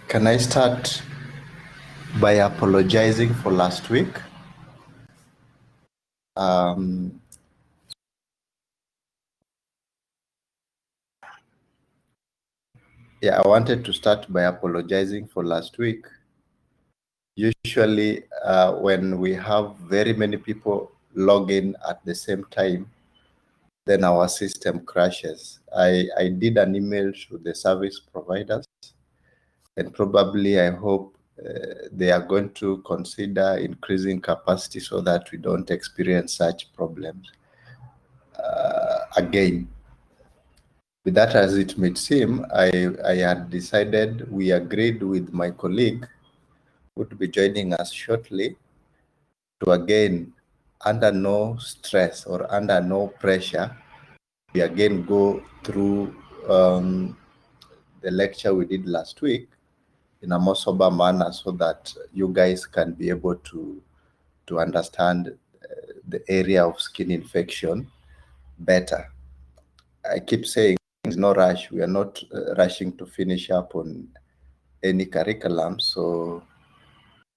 Can I start by apologizing for last week? I wanted to start by apologizing for last week. Usually, when we have very many people log in at the same time, then our system crashes. I did an email to the service providers, and probably I hope they are going to consider increasing capacity so that we don't experience such problems again. With that as it may seem, I had decided, we agreed with my colleague who would be joining us shortly, to again, under no stress or under no pressure, we again go through the lecture we did last week in a more sober manner so that you guys can be able to understand the area of skin infection better. I keep saying there's no rush. We are not rushing to finish up on any curriculum. So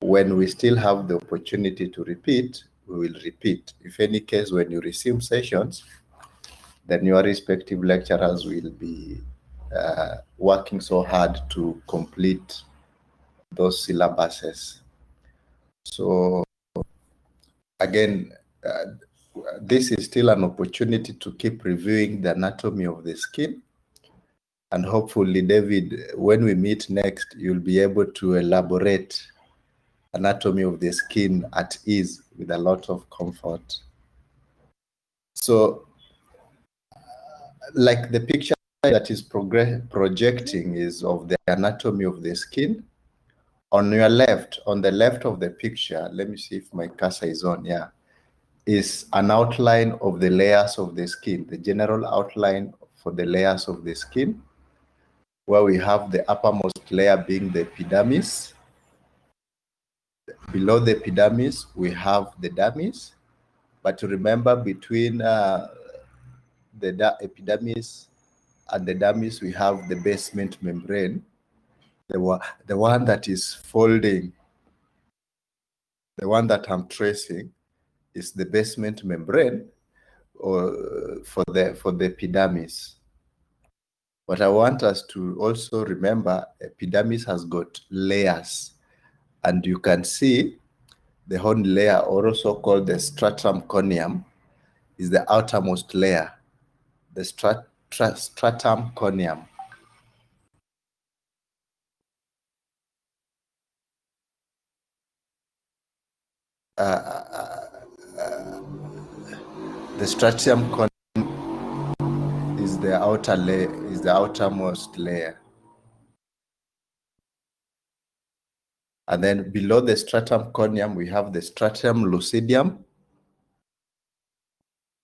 when we still have the opportunity to repeat, we will repeat. If any case, when you resume sessions, then your respective lecturers will be working so hard to complete those syllabuses. So again, this is still an opportunity to keep reviewing the anatomy of the skin. And hopefully, David, when we meet next, you'll be able to elaborate anatomy of the skin at ease with a lot of comfort. So, like the picture that is projecting is of the anatomy of the skin. On your left, on the left of the picture, let me see if my cursor is on, is an outline of the layers of the skin, the general outline for the layers of the skin, where we have the uppermost layer being the epidermis. Below the epidermis, we have the dermis. But remember, between the epidermis and the dermis, we have the basement membrane, the one that is folding. The one that I'm tracing is the basement membrane, or for the epidermis. But I want us to also remember, epidermis has got layers, and you can see the horn layer, also called the stratum corneum, is the outermost layer, the stratum corneum. The stratum corneum is the outer layer, is the outermost layer. And then below the stratum corneum, we have the stratum lucidum.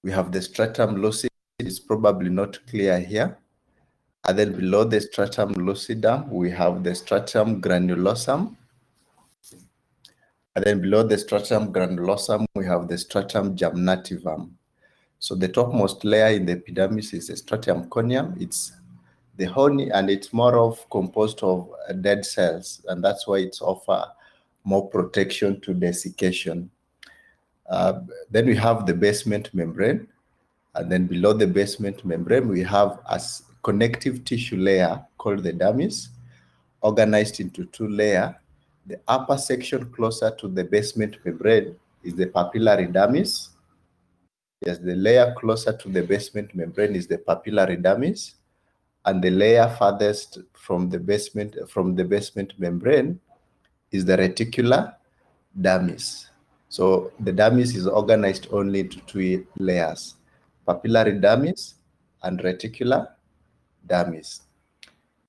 We have the stratum lucidum, it's probably not clear here. And then below the stratum lucidum, we have the stratum granulosum. And then below the stratum granulosum, we have the stratum germinativum. So the topmost layer in the epidermis is the stratum corneum. It's the horny, and it's more of composed of dead cells, and that's why it's offer more protection to desiccation. Then we have the basement membrane, and then below the basement membrane, we have a connective tissue layer called the dermis, organized into two layers. The upper section closer to the basement membrane is the papillary dermis. Yes, the layer closer to the basement membrane is the papillary dermis, and the layer farthest from the basement membrane is the reticular dermis. So the dermis is organized only into two layers: papillary dermis and reticular dermis.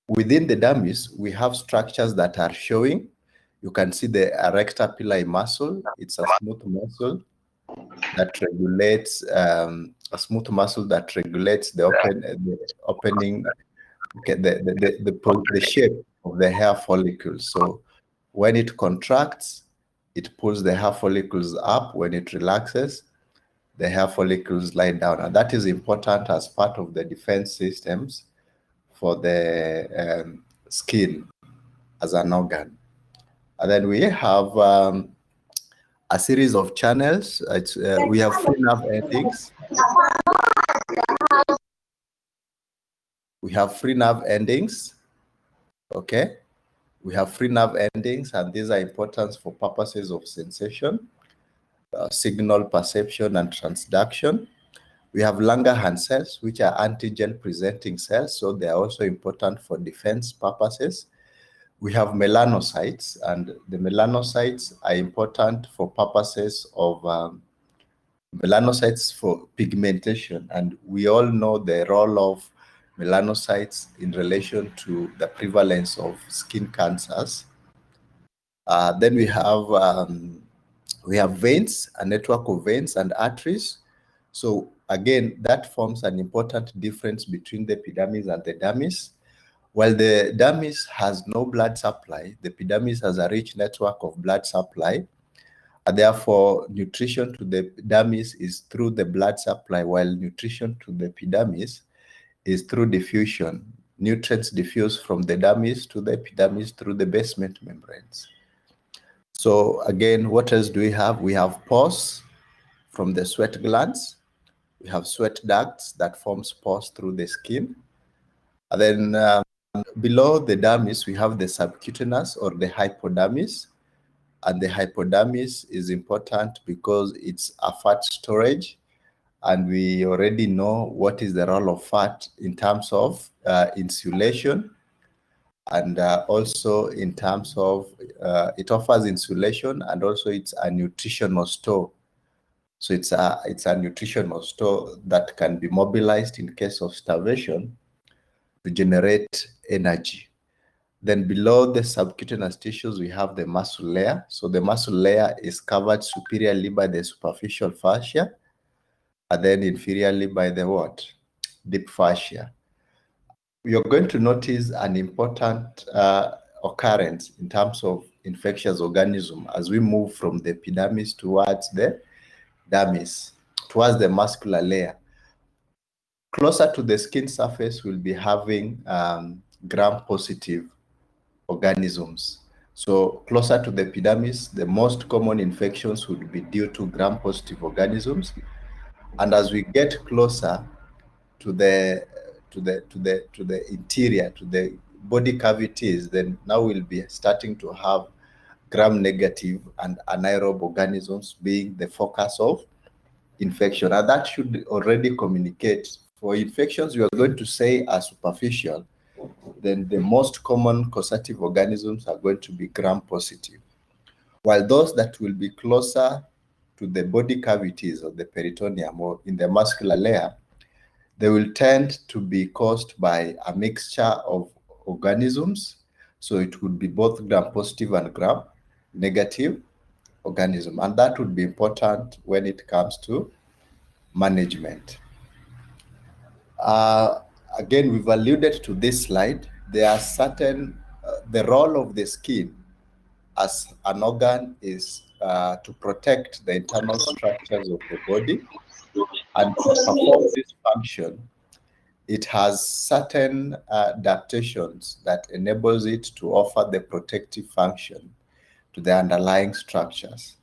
Within the dermis, we have structures that are showing. You can see the erector pili muscle. It's a smooth muscle that regulates the opening, okay, the shape of the hair follicles. So when it contracts, it pulls the hair follicles up. When it relaxes, the hair follicles lie down. And that is important as part of the defense systems for the skin. as an organ. And then we have a series of channels. We have free nerve endings. We have free nerve endings. Okay. We have free nerve endings, and these are important for purposes of sensation, signal perception, and transduction. We have Langerhans cells, which are antigen-presenting cells, so they are also important for defense purposes. We have melanocytes, and the melanocytes are important for purposes of melanocytes for pigmentation, and we all know the role of melanocytes in relation to the prevalence of skin cancers. Then we have veins, a network of veins and arteries. So again, that forms an important difference between the epidermis and the dermis. While the dermis has no blood supply, the epidermis has a rich network of blood supply. And therefore, nutrition to the dermis is through the blood supply, while nutrition to the epidermis is through diffusion. Nutrients diffuse from the dermis to the epidermis through the basement membranes. So again, what else do we have? We have pores from the sweat glands. We have sweat ducts that forms pores through the skin. And then below the dermis, we have the subcutaneous or the hypodermis. And the hypodermis is important because it's a fat storage. And we already know what is the role of fat in terms of insulation. And also in terms of, it offers insulation, and also it's a nutritional store. So it's a nutritional store that can be mobilized in case of starvation to generate energy. Then below the subcutaneous tissues, we have the muscle layer. So the muscle layer is covered superiorly by the superficial fascia, and then inferiorly by the what? Deep fascia. You're going to notice an important occurrence in terms of infectious organism as we move from the epidermis towards the dermis, towards the muscular layer. Closer to the skin surface, we'll be having gram-positive organisms. So closer to the epidermis, the most common infections would be due to gram-positive organisms. And as we get closer to the interior, to the body cavities, then now we'll be starting to have gram-negative and anaerobe organisms being the focus of infection. And that should already communicate. For infections, we are going to say are superficial, then the most common causative organisms are going to be gram-positive. While those that will be closer to the body cavities of the peritoneum or in the muscular layer, they will tend to be caused by a mixture of organisms. So it would be both gram-positive and gram-negative organism. And that would be important when it comes to management. Again, we've alluded to this slide. There are certain, the role of the skin as an organ is to protect the internal structures of the body. And to perform this function, it has certain adaptations that enables it to offer the protective function to the underlying structures.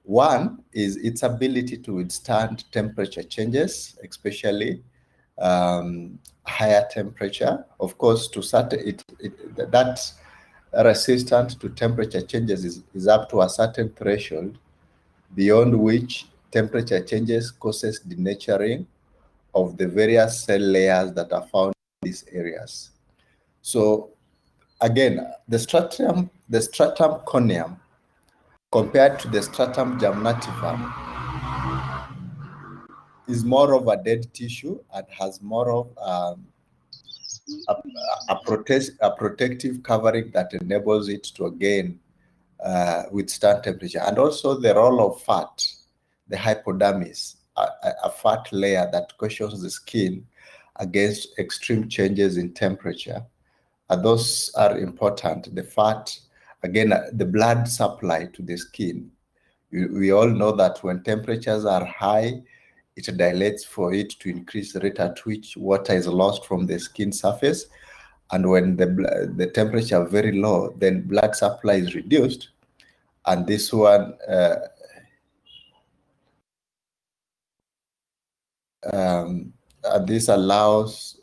One is its ability to withstand temperature changes, especially higher temperature. Of course, to certain that resistance to temperature changes is up to a certain threshold, beyond which temperature changes causes denaturing of the various cell layers that are found in these areas. So again, the stratum corneum compared to the stratum germinativum is more of a dead tissue and has more of a protective covering that enables it to again withstand temperature. And also the role of fat, the hypodermis, a fat layer that cushions the skin against extreme changes in temperature. Those are important. The fat, again, the blood supply to the skin. We all know that when temperatures are high, it dilates for it to increase the rate at which water is lost from the skin surface. And when the temperature very low, then blood supply is reduced, and this one this allows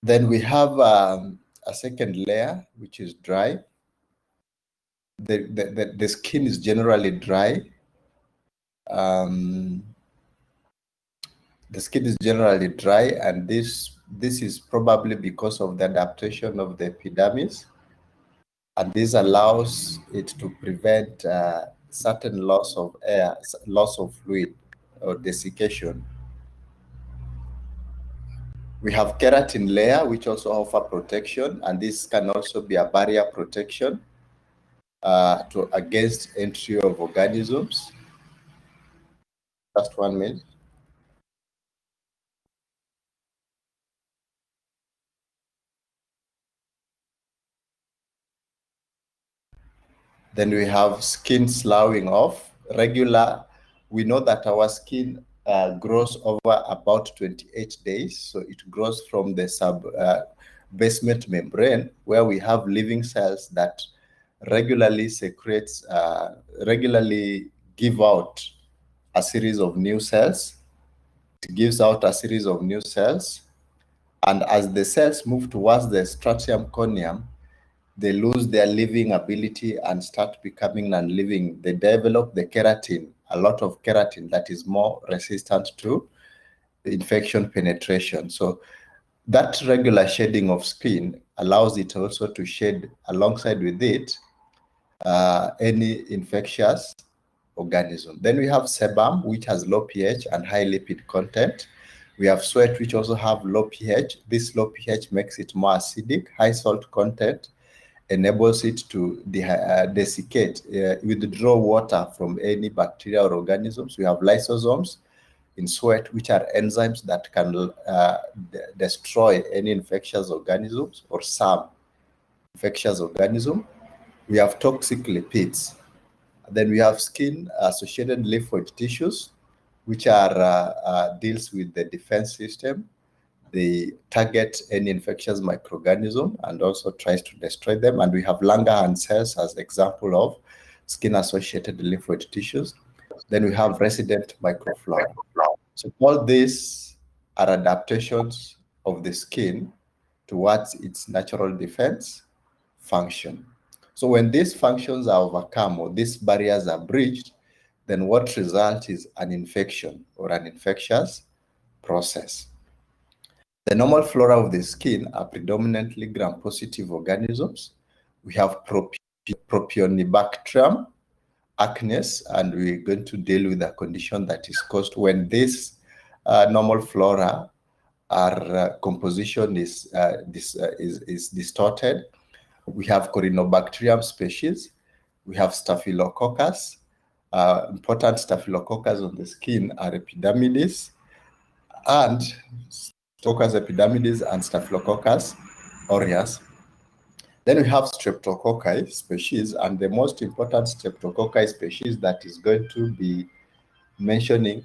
then we have a second layer, which is dry. The skin is generally dry. The skin is generally dry, and this is probably because of the adaptation of the epidermis, and this allows it to prevent certain loss of air, loss of fluid, or desiccation. We have keratin layer, which also offer protection, and this can also be a barrier protection against entry of organisms. Just 1 minute. Then we have skin sloughing off. We know that our skin grows over about 28 days. So it grows from the basement membrane, where we have living cells that regularly give out a series of new cells. It gives out a series of new cells. And as the cells move towards the stratum corneum, they lose their living ability and start becoming non-living. They develop the keratin, a lot of keratin that is more resistant to infection penetration. So that regular shedding of skin allows it also to shed alongside with it any infectious organism. Then we have sebum, which has low pH and high lipid content. We have sweat, which also have low pH. This low pH makes it more acidic. High salt content enables it to desiccate, withdraw water from any bacteria or organisms. We have lysosomes in sweat, which are enzymes that can destroy any infectious organisms or some infectious organism. We have toxic lipids. Then we have skin-associated lymphoid tissues, which are deals with the defense system. They target any infectious microorganism and also tries to destroy them. And we have Langerhans cells as example of skin-associated lymphoid tissues. Then we have resident microflora. So all these are adaptations of the skin towards its natural defense function. So when these functions are overcome or these barriers are breached, then what results is an infection or an infectious process. The normal flora of the skin are predominantly gram-positive organisms. We have Propionibacterium, acne, and we're going to deal with a condition that is caused when this normal flora composition is distorted. We have Corynebacterium species. We have Staphylococcus. Important Staphylococcus on the skin are Epidermidis and Staphylococcus epidermidis and Staphylococcus aureus. Then we have Streptococci species, and the most important Streptococci species that is going to be mentioning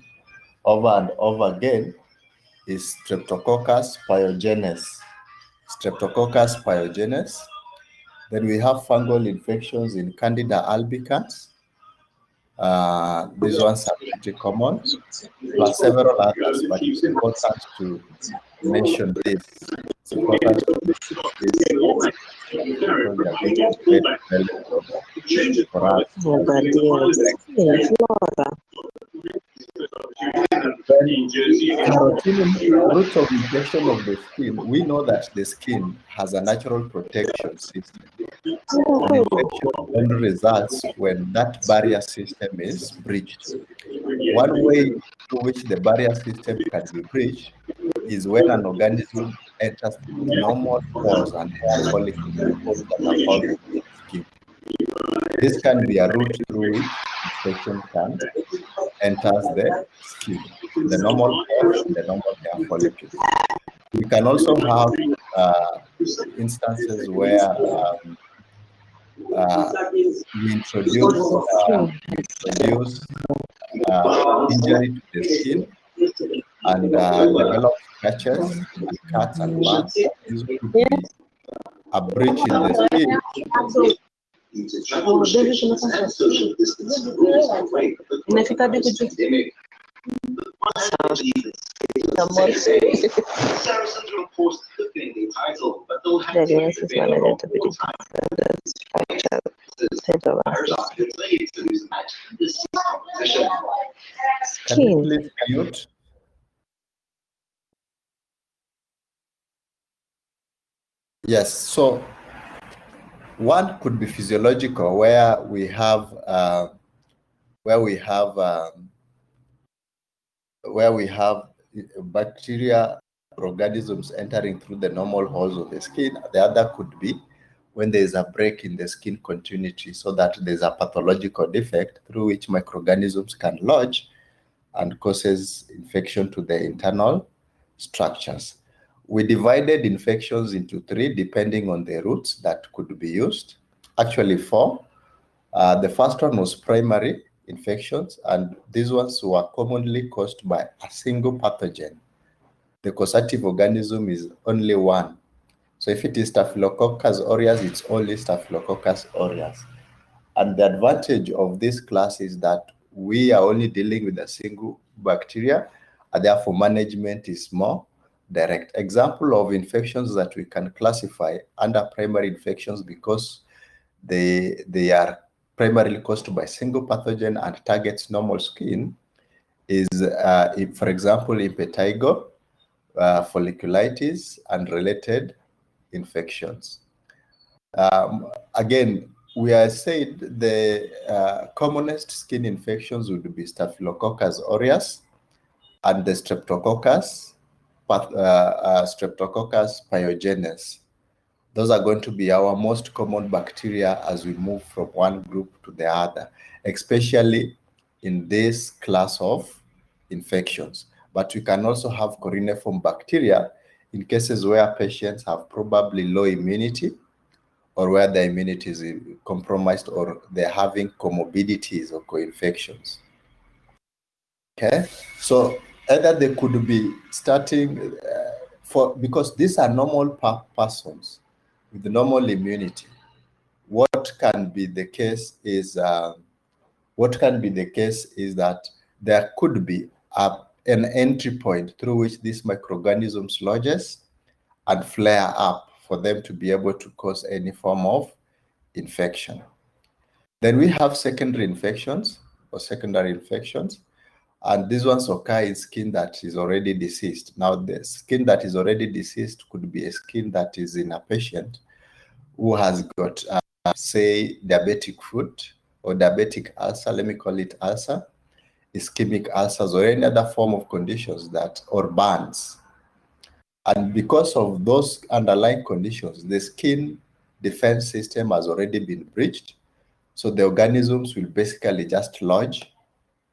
over and over again is Streptococcus pyogenes. Streptococcus pyogenes. Then we have fungal infections in Candida albicans. These ones are pretty common, plus several others, but it's important to mention this. It's important to mention this because they are going to be very relevant for us. Roots of infection of the skin. We know that the skin has a natural protection system. And infection only results when that barrier system is breached. One way through which the barrier system can be breached is when an organism enters normal pores and hair follicles that are called This can be a route through which infection can enters the skin, the normal pores and the normal hair follicles. We can also have instances where we introduce injury to the skin and develop scratches and cuts and burns. This could be a breach in the skin. Can you please mute? Yes, so one could be physiological, where we have bacteria, organisms entering through the normal holes of the skin. The other could be when there is a break in the skin continuity, so that there's a pathological defect through which microorganisms can lodge and causes infection to the internal structures. We divided infections into three depending on the routes that could be used. Actually, four. The first one was primary infections, and these ones were commonly caused by a single pathogen. The causative organism is only one. So if it is Staphylococcus aureus, it's only Staphylococcus aureus. And the advantage of this class is that we are only dealing with a single bacteria, and therefore management is more direct. Example of infections that we can classify under primary infections, because they are primarily caused by single pathogen and targets normal skin, is, for example, impetigo, foliculitis, and related infections. Again, we are said the commonest skin infections would be Staphylococcus aureus and the Streptococcus pyogenes. Those are going to be our most common bacteria as we move from one group to the other, especially in this class of infections. But we can also have coroniform bacteria in cases where patients have probably low immunity, or where the immunity is compromised, or they're having comorbidities or co-infections. Okay, so either they could be starting because these are normal persons with normal immunity. What can be the case is that there could be an entry point through which these microorganisms lodges and flare up for them to be able to cause any form of infection. Then we have secondary infections or secondary infections, and these ones occur in skin that is already deceased. Now, the skin that is already deceased could be a skin that is in a patient who has got, say, diabetic foot or diabetic ulcer, let me call it ulcer, ischemic ulcers, or any other form of conditions or burns. And because of those underlying conditions, the skin defense system has already been breached. So the organisms will basically just lodge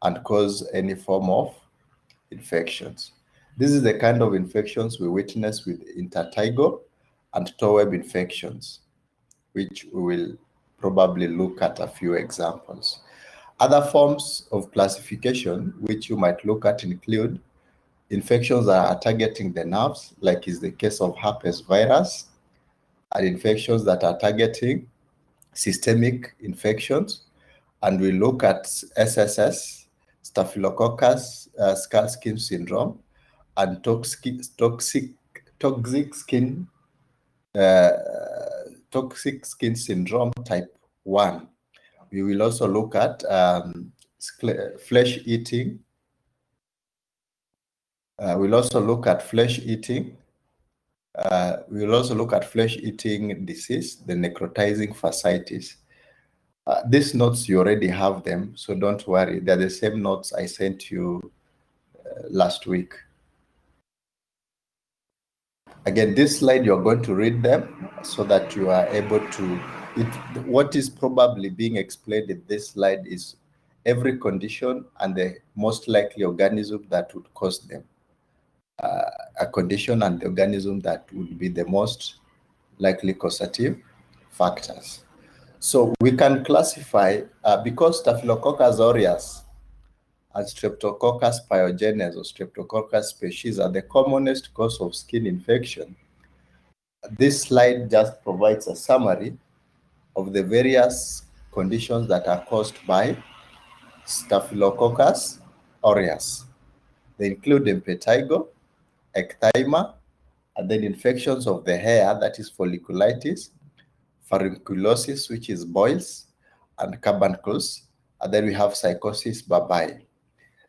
and cause any form of infections. This is the kind of infections we witness with intertigo and towweb infections, which we will probably look at a few examples. Other forms of classification which you might look at include infections that are targeting the nerves, like is the case of herpes virus, and infections that are targeting systemic infections. And we look at SSS, Staphylococcus skull skin syndrome, and toxic skin syndrome type 1. We will also look at flesh eating. We'll also look at flesh eating. We will also look at flesh-eating disease, the necrotizing fasciitis. These notes, you already have them, so don't worry. They're the same notes I sent you last week. Again, this slide, you're going to read them so that you are able to what is probably being explained in this slide is every condition and the most likely organism that would cause them. A condition and the organism that would be the most likely causative factors. So we can classify, because Staphylococcus aureus and Streptococcus pyogenes or Streptococcus species are the commonest cause of skin infection. This slide just provides a summary of the various conditions that are caused by Staphylococcus aureus. They include impetigo, ecthyma, and then infections of the hair, that is foliculitis, farunculosis, which is boils, and carbuncles, and then we have psychosis babae.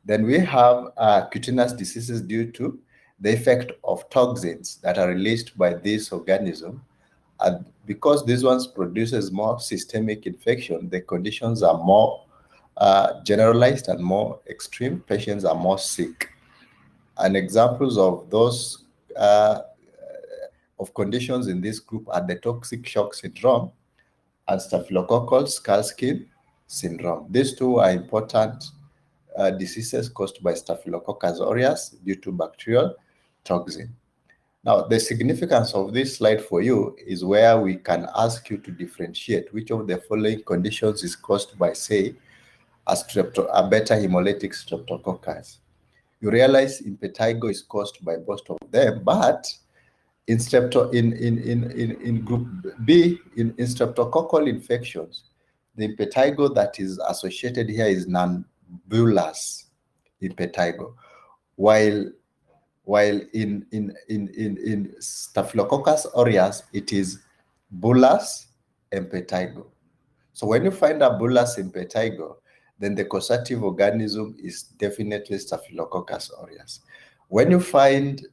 Then we have cutaneous diseases due to the effect of toxins that are released by this organism. And because these ones produces more systemic infection, the conditions are more generalized and more extreme. Patients are more sick. And examples of those of conditions in this group are the toxic shock syndrome and staphylococcal skull skin syndrome. These two are important diseases caused by Staphylococcus aureus due to bacterial toxin. Now, the significance of this slide for you is where we can ask you to differentiate which of the following conditions is caused by, say, a beta hemolytic streptococcus. You realize impetigo is caused by both of them, but in group B, in streptococcal infections, the impetigo that is associated here is non-bullous impetigo, while in Staphylococcus aureus, it is bullous impetigo. So when you find a bullous impetigo, then the causative organism is definitely Staphylococcus aureus. When you find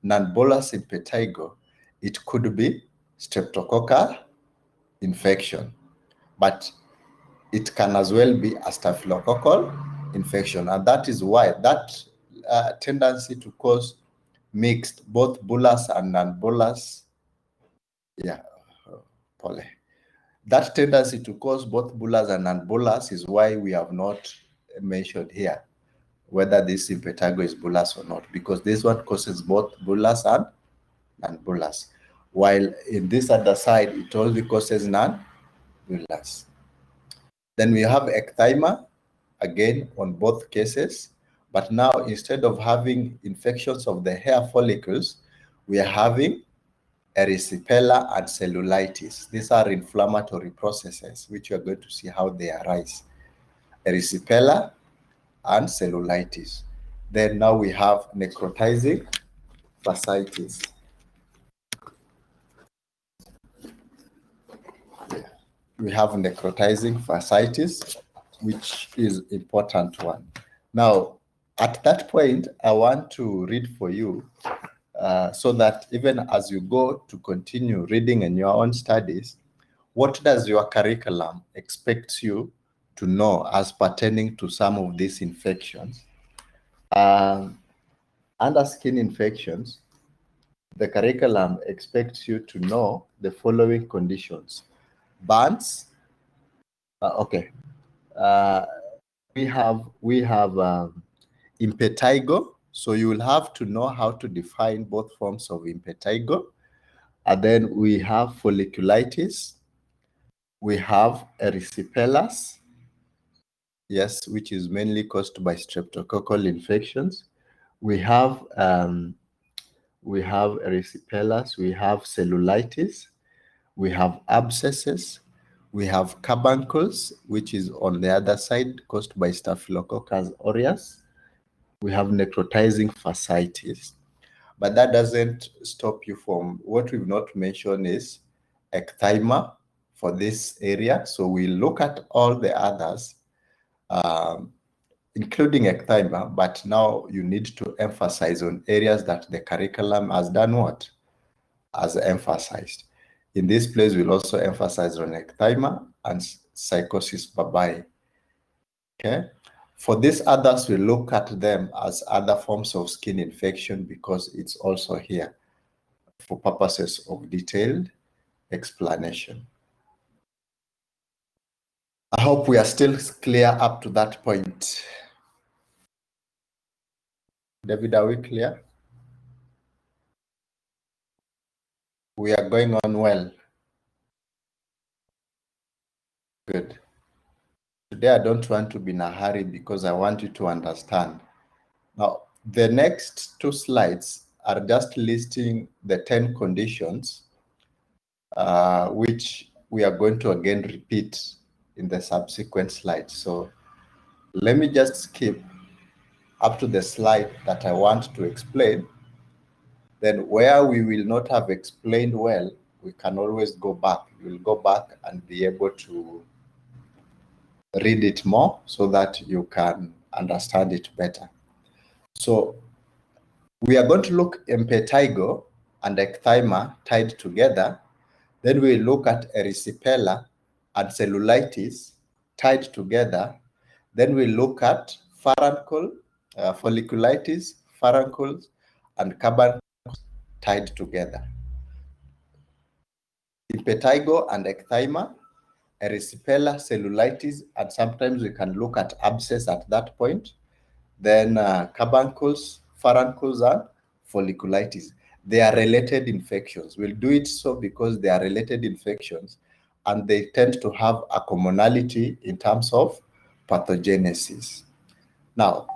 non-bullous impetigo, it could be streptococcal infection, but it can as well be a staphylococcal infection, and that is why that tendency to cause mixed, both bullous and non-bullous, that tendency to cause both bullous and non-bullous is why we have not mentioned here whether this impetigo is bullous or not, because this one causes both bullous and non-bullous, while in this other side, it only causes non-bullous. Then we have ecthyma, again, on both cases, but now instead of having infections of the hair follicles, we are having erysipelas and cellulitis. These are inflammatory processes, which you are going to see how they arise. Erysipelas and cellulitis. Then now we have necrotizing fasciitis. We have necrotizing fasciitis, which is important one. Now, at that point, I want to read for you so that even as you go to continue reading in your own studies, what does your curriculum expect you to know as pertaining to some of these infections? Under skin infections, the curriculum expects you to know the following conditions. Burns. We have impetigo. So you will have to know how to define both forms of impetigo. And then we have foliculitis. We have erysipelas, yes, which is mainly caused by streptococcal infections. We have erysipelas. We have cellulitis. We have abscesses. We have carbuncles, which is on the other side, caused by Staphylococcus aureus. We have necrotizing fasciitis. But that doesn't stop you from, what we've not mentioned is ecthyma for this area. So we look at all the others, including ecthyma, but now you need to emphasize on areas that the curriculum has done what? Has emphasized. In this place, we'll also emphasize on ecthyma and psychosis babae. Okay. For these others, we look at them as other forms of skin infection because it's also here for purposes of detailed explanation. I hope we are still clear up to that point. David, are we clear? We are going on well. Good. Today, I don't want to be in a hurry because I want you to understand. Now, the next two slides are just listing the 10 conditions which we are going to again repeat in the subsequent slides. So let me just skip up to the slide that I want to explain. Then where we will not have explained well, we can always go back. We will go back and be able to read it more so that you can understand it better. So we are going to look impetigo and ecthyma tied together. Then we look at erysipelas and cellulitis tied together. Then we look at foliculitis, faruncles, and carbuncles tied together. Impetigo and ecthyma, erysipelas, cellulitis, and sometimes we can look at abscess at that point. Then carbuncles, faruncles, and foliculitis. They are related infections. We'll do it so because they are related infections and they tend to have a commonality in terms of pathogenesis. Now,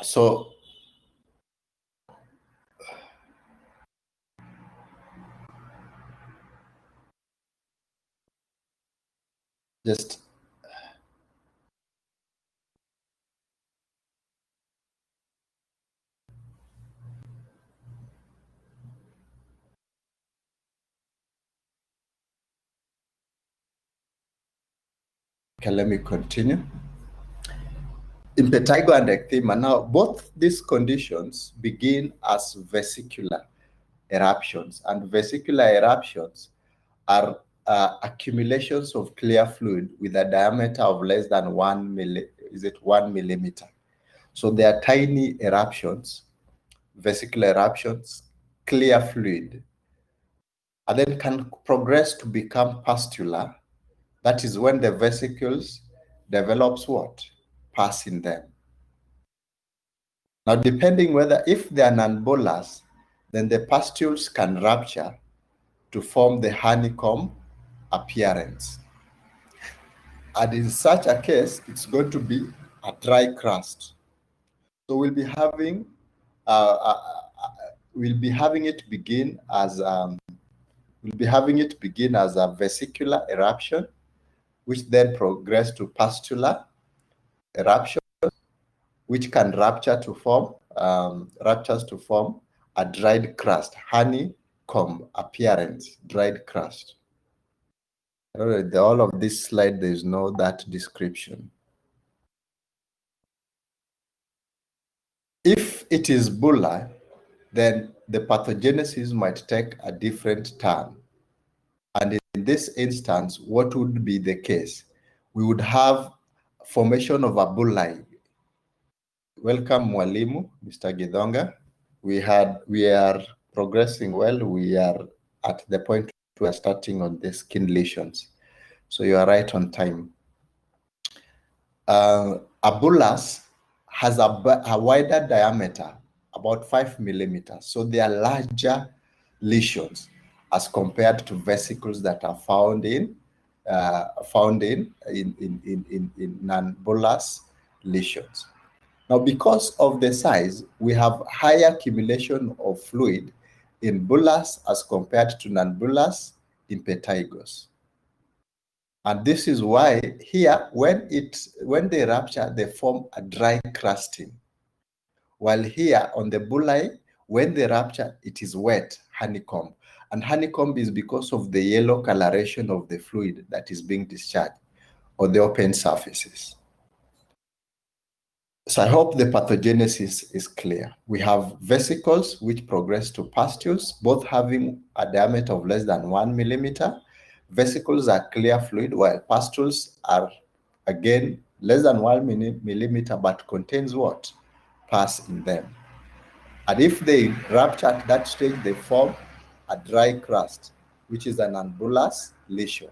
so just okay, let me continue. Impetigo and ecthyma. Now, both these conditions begin as vesicular eruptions, and vesicular eruptions are accumulations of clear fluid with a diameter of less than 1 millimeter. So they are tiny eruptions, vesicular eruptions, clear fluid, and then can progress to become pustular. That is when the vesicles develops what? Pus in them. Now, depending whether if they are non-bolus, then the pustules can rupture to form the honeycomb appearance. And in such a case, it's going to be a dry crust. So we'll be having it begin as a vesicular eruption, which then progress to pustular eruption, which can ruptures to form a dried crust, honeycomb appearance, dried crust. All of this slide, there is no that description. If it is bulla, then the pathogenesis might take a different turn. And in this instance, what would be the case? We would have formation of a bullae. Welcome, Mwalimu, Mr. Gidonga. We are progressing well. We are at the point we are starting on the skin lesions. So you are right on time. A bullous has a wider diameter, about 5 millimeters. So they are larger lesions as compared to vesicles that are found in non-bullous lesions. Now, because of the size, we have higher accumulation of fluid in bullous as compared to non-bullous impetigos. And this is why here, when they rupture, they form a dry crusting. While here on the bullae, when they rupture, it is wet, honeycomb. And honeycomb is because of the yellow coloration of the fluid that is being discharged or the open surfaces. So I hope the pathogenesis is clear. We have vesicles which progress to pustules, both having a diameter of less than 1 millimeter. Vesicles are clear fluid, while pustules are, again, less than 1 millimeter, but contains what? Pus in them. And if they rupture at that stage, they form a dry crust, which is an unbullous lesion.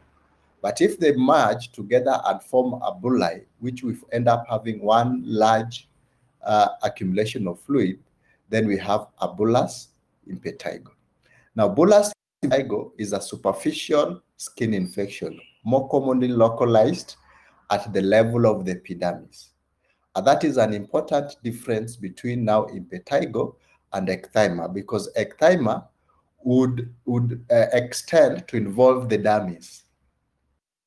But if they merge together and form a bulli, which we end up having one large accumulation of fluid, then we have a bullous impetigo. Now, bullous impetigo is a superficial skin infection, more commonly localized at the level of the epidermis. And that is an important difference between now impetigo and ecthyma, because ecthyma would extend to involve the dermis.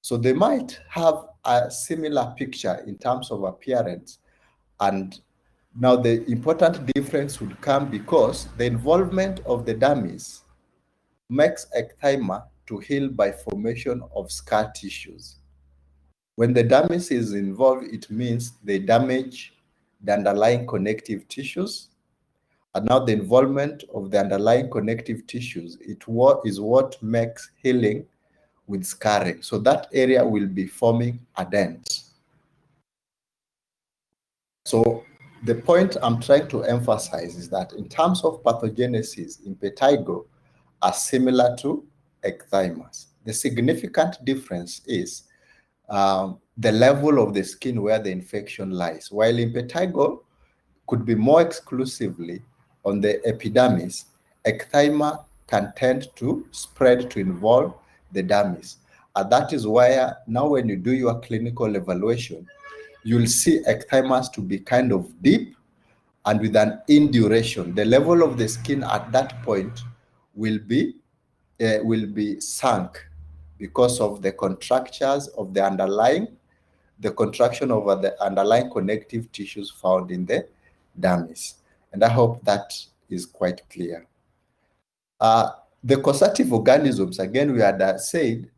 So they might have a similar picture in terms of appearance. And now the important difference would come because the involvement of the dermis makes ecthyma to heal by formation of scar tissues. When the dermis is involved, it means they damage the underlying connective tissues. And now the involvement of the underlying connective tissues is what makes healing with scarring. So that area will be forming a dent. So the point I'm trying to emphasize is that in terms of pathogenesis, impetigo are similar to ecthymas. The significant difference is the level of the skin where the infection lies. While impetigo could be more exclusively on the epidermis, ecthyma can tend to spread to involve the dermis. And that is why now when you do your clinical evaluation, you'll see ecthymas to be kind of deep and with an induration. The level of the skin at that point will be sunk because of the contractures of the contraction over the underlying connective tissues found in the dermis. And I hope that is quite clear. The causative organisms, again, we had said,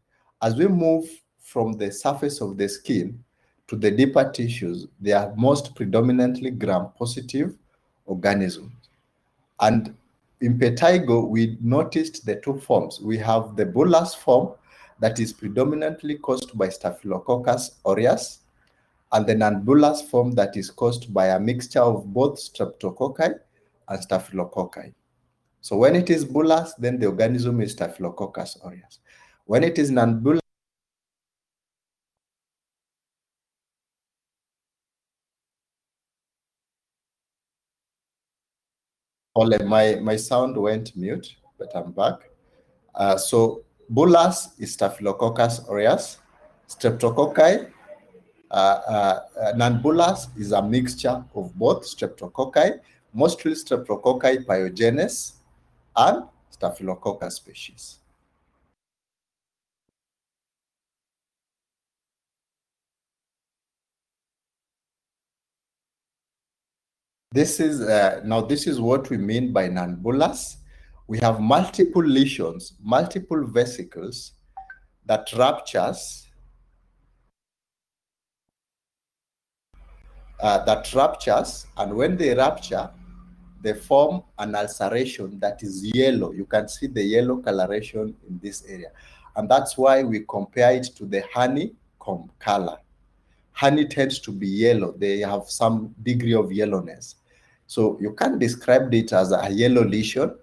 as we move from the surface of the skin to the deeper tissues, they are most predominantly gram-positive organisms. And in impetigo, we noticed the two forms. We have the bullous form that is predominantly caused by Staphylococcus aureus, and the non-bullous form that is caused by a mixture of both streptococci and staphylococci. So when it is bullous, then the organism is Staphylococcus aureus. When it is non-bullous, my sound went mute, but I'm back. So bullous is Staphylococcus aureus. Streptococci, non-bullous is a mixture of both streptococci, mostly Streptococci pyogenes and Staphylococcus species. This is what we mean by non-bullous. We have multiple lesions, multiple vesicles that ruptures, and when they rupture, they form an ulceration that is yellow. You can see the yellow coloration in this area, and that's why we compare it to the honeycomb color. Honey tends to be yellow. They have some degree of yellowness. So you can describe it as a yellow lesion,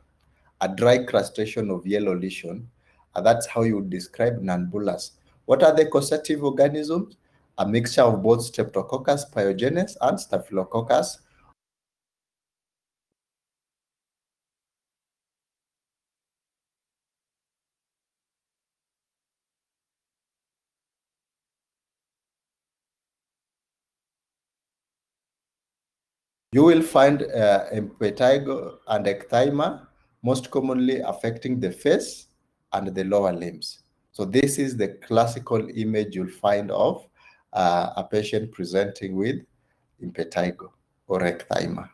a dry crustation of yellow lesion. And that's how you would describe non-bullous. What are the causative organisms? A mixture of both Streptococcus pyogenes and Staphylococcus. You will find impetigo and ecthyma most commonly affecting the face and the lower limbs. So this is the classical image you'll find of a patient presenting with impetigo or ecthyma.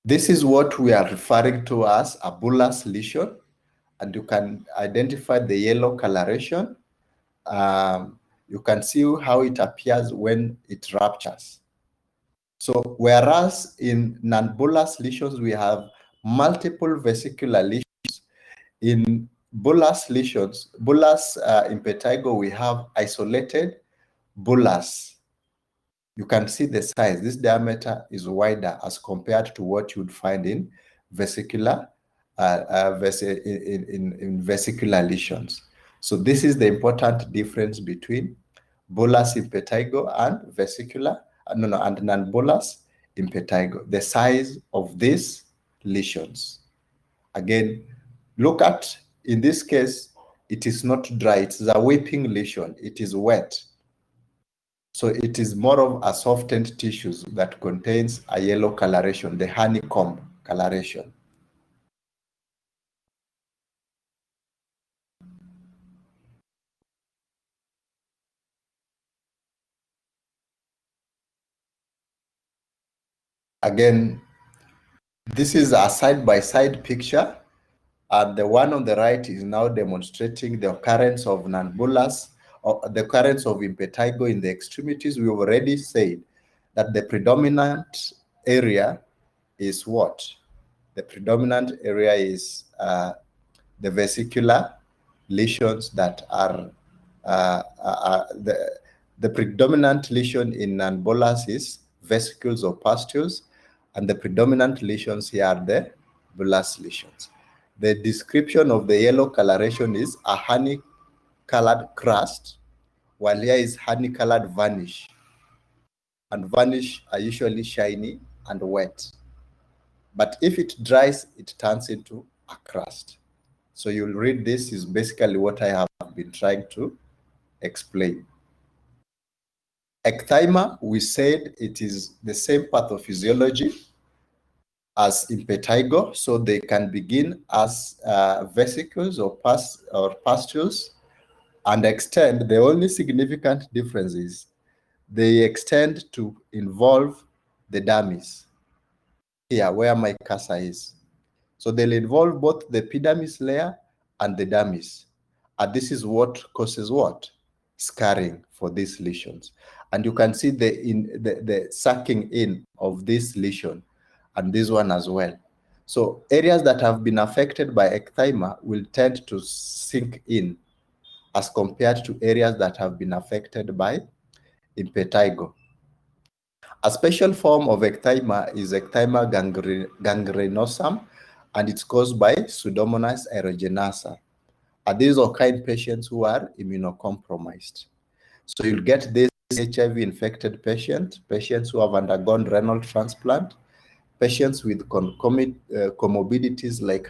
This is what we are referring to as a bullous lesion, and you can identify the yellow coloration. You can see how it appears when it ruptures. So whereas in non-bullous lesions, we have multiple vesicular lesions, in bullous lesions, bullous impetigo, we have isolated bullous You can see the size. This diameter is wider as compared to what you would find in vesicular in vesicular lesions. So this is the important difference between bullous impetigo and vesicular, and non-bullous impetigo. The size of these lesions. Again, look at, in this case, it is not dry. It's a weeping lesion. It is wet. So it is more of a softened tissues that contains a yellow coloration, the honeycomb coloration. Again, this is a side-by-side picture, and the one on the right is now demonstrating the occurrence of non-bullous, or the occurrence of impetigo in the extremities. We already said that the predominant area is what? The predominant area is the vesicular lesions that are the predominant lesion in non-bullous is vesicles or pustules, and the predominant lesions here are the bullous lesions. The description of the yellow coloration is a honey-colored crust, while here is honey-colored varnish. And varnish are usually shiny and wet. But if it dries, it turns into a crust. So you'll read this is basically what I have been trying to explain. Ecthyma, we said it is the same pathophysiology as impetigo, so they can begin as vesicles or pustules and extend. The only significant difference is they extend to involve the dermis, here where my cursor is. So they'll involve both the epidermis layer and the dermis. And this is what causes what? Scarring for these lesions. And you can see the sucking in of this lesion and this one as well. So areas that have been affected by ecthyma will tend to sink in as compared to areas that have been affected by impetigo. A special form of ecthyma is ecthyma gangrenosum, and it's caused by Pseudomonas aeruginosa. And these occur in patients who are immunocompromised. So you'll get this HIV-infected patients who have undergone renal transplant, patients with comorbidities like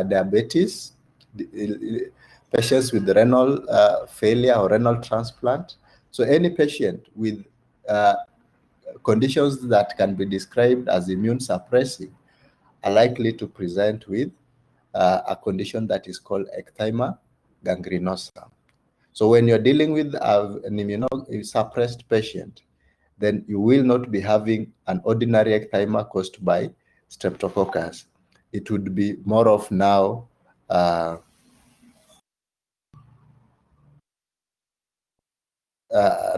diabetes, patients with renal failure or renal transplant. So any patient with conditions that can be described as immune suppressive are likely to present with a condition that is called ecthyma gangrenosum. So when you're dealing with an immunosuppressed patient, then you will not be having an ordinary ecthyma caused by streptococcus. It would be more of now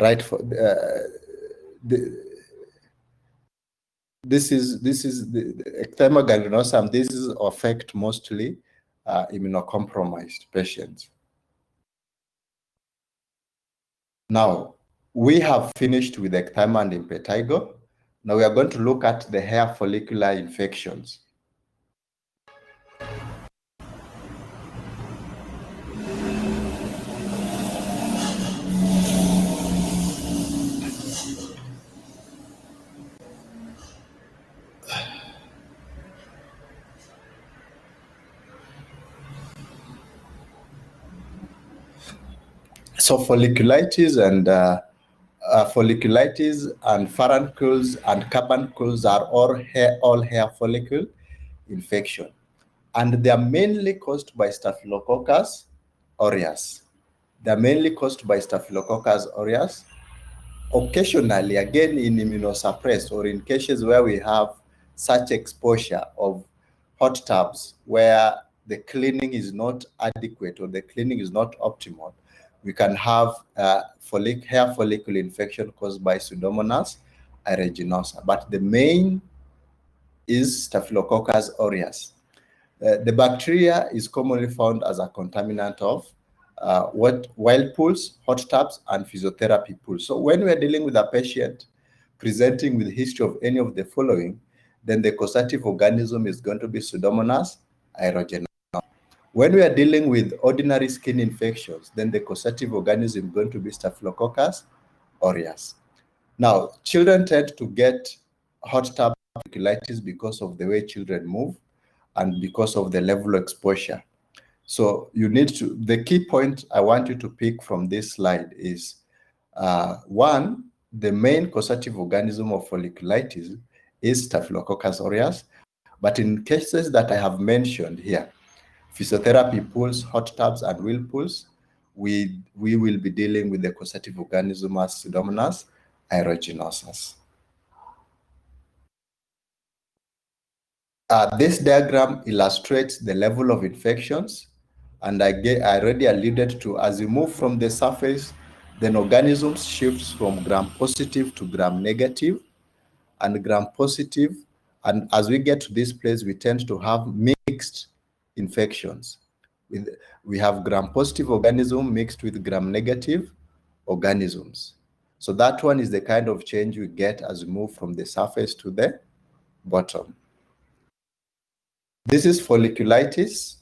right for this is the ecthyma gangrenosum. This is affect mostly immunocompromised patients. Now, we have finished with ecthyma and impetigo. Now we are going to look at the hair follicular infections. So folliculitis and faruncles and carbuncles are all hair follicle infection, and they are mainly caused by Staphylococcus aureus. They are mainly caused by Staphylococcus aureus. Occasionally, again in immunosuppressed or in cases where we have such exposure of hot tubs where the cleaning is not adequate or the cleaning is not optimal, we can have hair follicle infection caused by Pseudomonas aeruginosa. But the main is Staphylococcus aureus. The bacteria is commonly found as a contaminant of wild pools, hot tubs, and physiotherapy pools. So when we're dealing with a patient presenting with history of any of the following, then the causative organism is going to be Pseudomonas aeruginosa. When we are dealing with ordinary skin infections, then the causative organism is going to be Staphylococcus aureus. Now, children tend to get hot tub foliculitis because of the way children move and because of the level of exposure. So you need to, the key point I want you to pick from this slide is, one, the main causative organism of folliculitis is Staphylococcus aureus, but in cases that I have mentioned here, physiotherapy pools, hot tubs, and whirlpools, we will be dealing with the causative organism as Pseudomonas aeruginosus. This diagram illustrates the level of infections, and I already alluded to, as you move from the surface, then organisms shifts from gram-positive to gram-negative, and gram-positive, and as we get to this place, we tend to have mixed infections. We have gram-positive organism mixed with gram-negative organisms. So that one is the kind of change we get as we move from the surface to the bottom. This is folliculitis.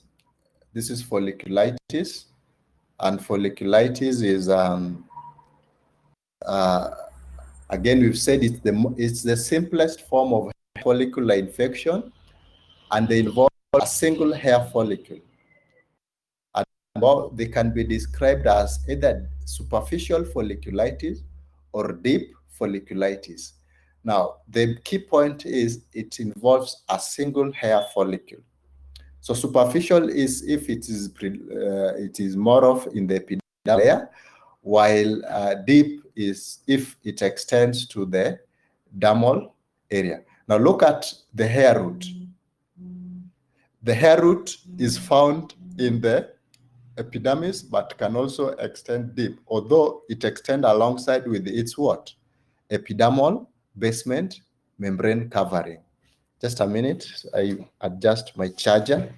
This is folliculitis, and folliculitis is again, we've said it's the simplest form of follicular infection, and they involve a single hair follicle. And they can be described as either superficial folliculitis or deep folliculitis. Now, the key point is it involves a single hair follicle. So superficial is if it is more of in the epidermal layer, while deep is if it extends to the dermal area. Now look at the hair root. The hair root is found in the epidermis, but can also extend deep, although it extends alongside with its what? Epidermal basement membrane covering. Just a minute, I adjust my charger.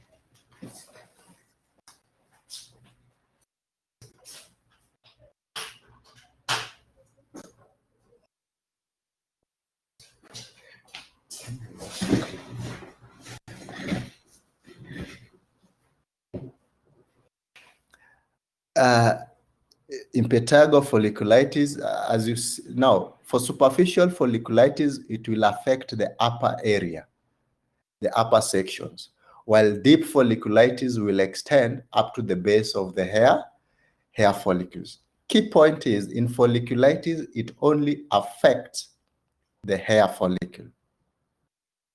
Impetigo folliculitis, as you see, now for superficial folliculitis, it will affect the upper area, the upper sections, while deep folliculitis will extend up to the base of the hair follicles. Key point is in folliculitis, it only affects the hair follicle.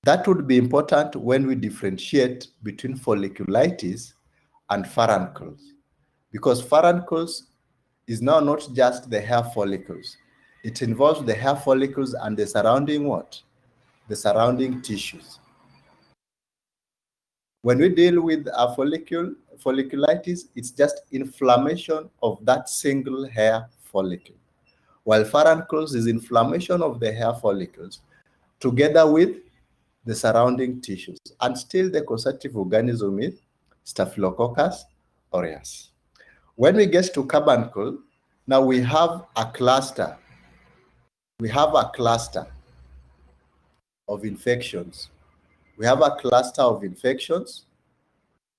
That would be important when we differentiate between folliculitis and faruncles, because faruncles is now not just the hair follicles. It involves the hair follicles and the surrounding what? The surrounding tissues. When we deal with a folliculitis, it's just inflammation of that single hair follicle, while faruncles is inflammation of the hair follicles together with the surrounding tissues. And still the causative organism is Staphylococcus aureus. When we get to carbuncle, now we have a cluster. We have a cluster of infections. We have a cluster of infections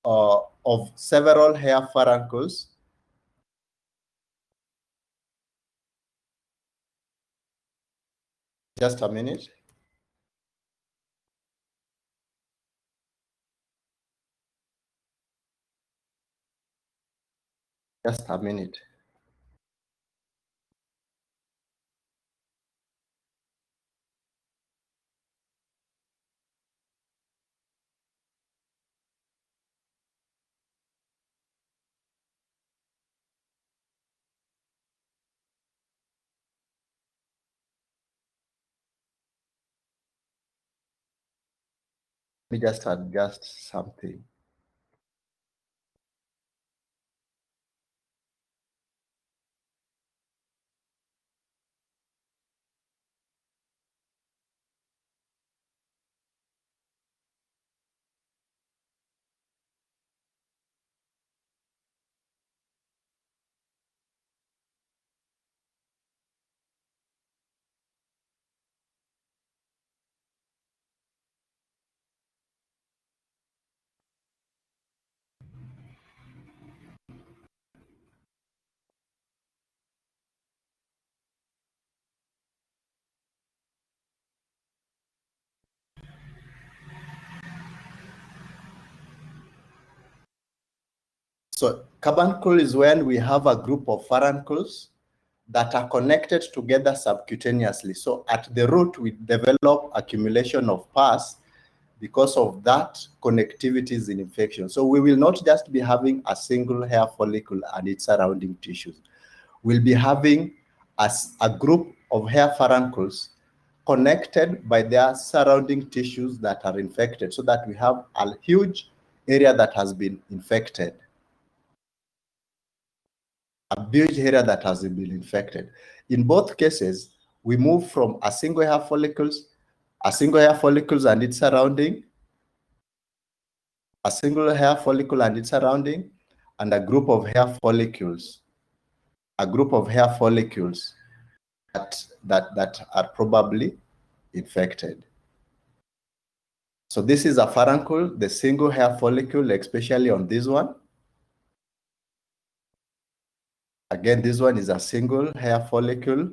of several hair faruncles. Just a minute. Just a minute. Let me just adjust something. So carbuncle is when we have a group of faruncles that are connected together subcutaneously. So at the root, we develop accumulation of pus because of that connectivities in infection. So we will not just be having a single hair follicle and its surrounding tissues. We'll be having a group of hair faruncles connected by their surrounding tissues that are infected, so that we have a huge area that has been infected. A huge area that has been infected. In both cases, we move from a single hair follicles and its surrounding, a single hair follicle and its surrounding, and a group of hair follicles, that are probably infected. So this is a faruncle, the single hair follicle, especially on this one. Again, this one is a single hair follicle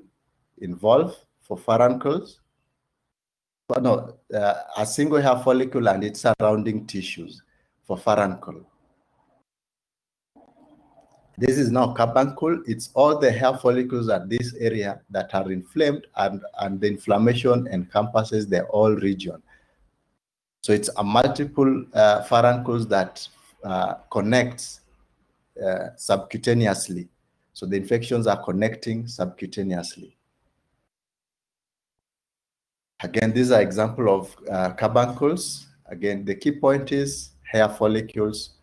involved for faruncles. No, a single hair follicle and its surrounding tissues for faruncle. This is now carbuncle. It's all the hair follicles at this area that are inflamed, and the inflammation encompasses the whole region. So it's a multiple faruncles that connects subcutaneously. So the infections are connecting subcutaneously. Again, these are example of carbuncles. Again, the key point is hair follicles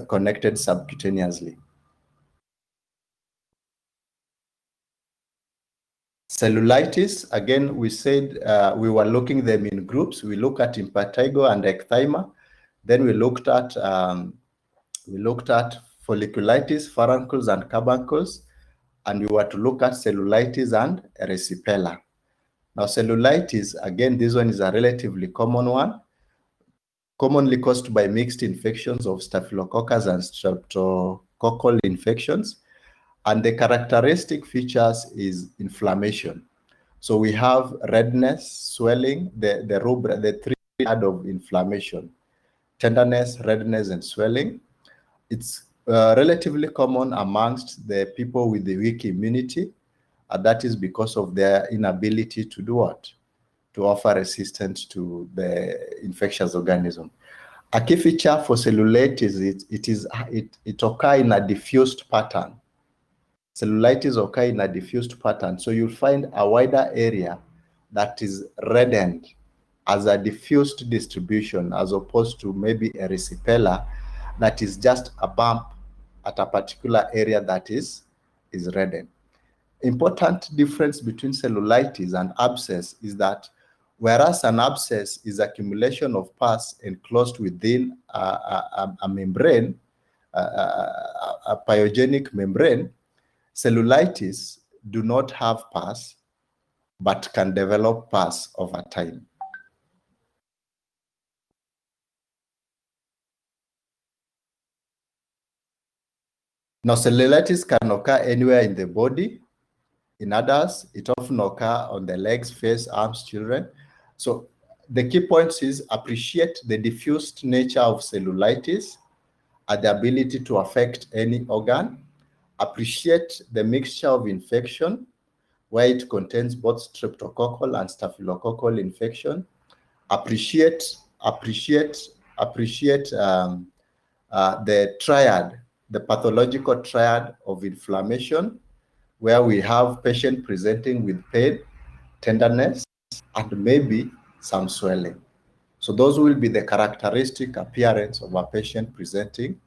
connected subcutaneously. Cellulitis, again, we said we were looking them in groups. We look at impetigo and ecthyma. Then we looked at foliculitis, faruncles, and carbuncles, and we were to look at cellulitis and erysipelas. Now, cellulitis, again, this one is a relatively common one, commonly caused by mixed infections of staphylococcus and streptococcal infections. And the characteristic features is inflammation. So we have redness, swelling, the triad of inflammation: tenderness, redness, and swelling. It's relatively common amongst the people with the weak immunity, and that is because of their inability to do what? To offer resistance to the infectious organism. A key feature for cellulitis, it occurs in a diffused pattern. Cellulitis occur in a diffused pattern. So you'll find a wider area that is reddened as a diffused distribution, as opposed to maybe erysipelas that is just a bump at a particular area that is reddened. Important difference between cellulitis and abscess is that whereas an abscess is accumulation of pus enclosed within a membrane, a pyogenic membrane, cellulitis do not have pus, but can develop pus over time. Now, cellulitis can occur anywhere in the body. In adults, it often occurs on the legs, face, arms, children. So the key points is appreciate the diffused nature of cellulitis and the ability to affect any organ. Appreciate the mixture of infection, where it contains both streptococcal and staphylococcal infection. Appreciate the triad, the pathological triad of inflammation, where we have patient presenting with pain, tenderness, and maybe some swelling. So those will be the characteristic appearance of a patient presenting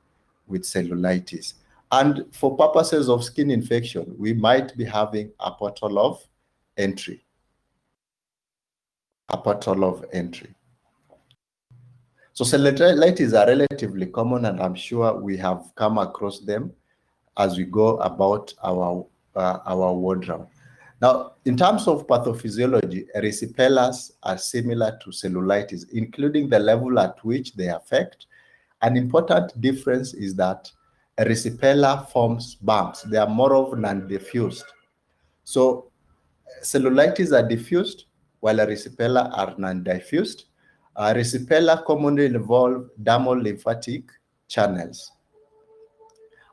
with cellulitis. And for purposes of skin infection, we might be having a portal of entry. So cellulitis are relatively common, and I'm sure we have come across them as we go about our wardrobe. Now, in terms of pathophysiology, erysipelas are similar to cellulitis, including the level at which they affect. An important difference is that erysipelas forms bumps. They are more of non-diffused. So cellulitis are diffused, while erysipelas are non-diffused. Erysipelas commonly involve dermal lymphatic channels.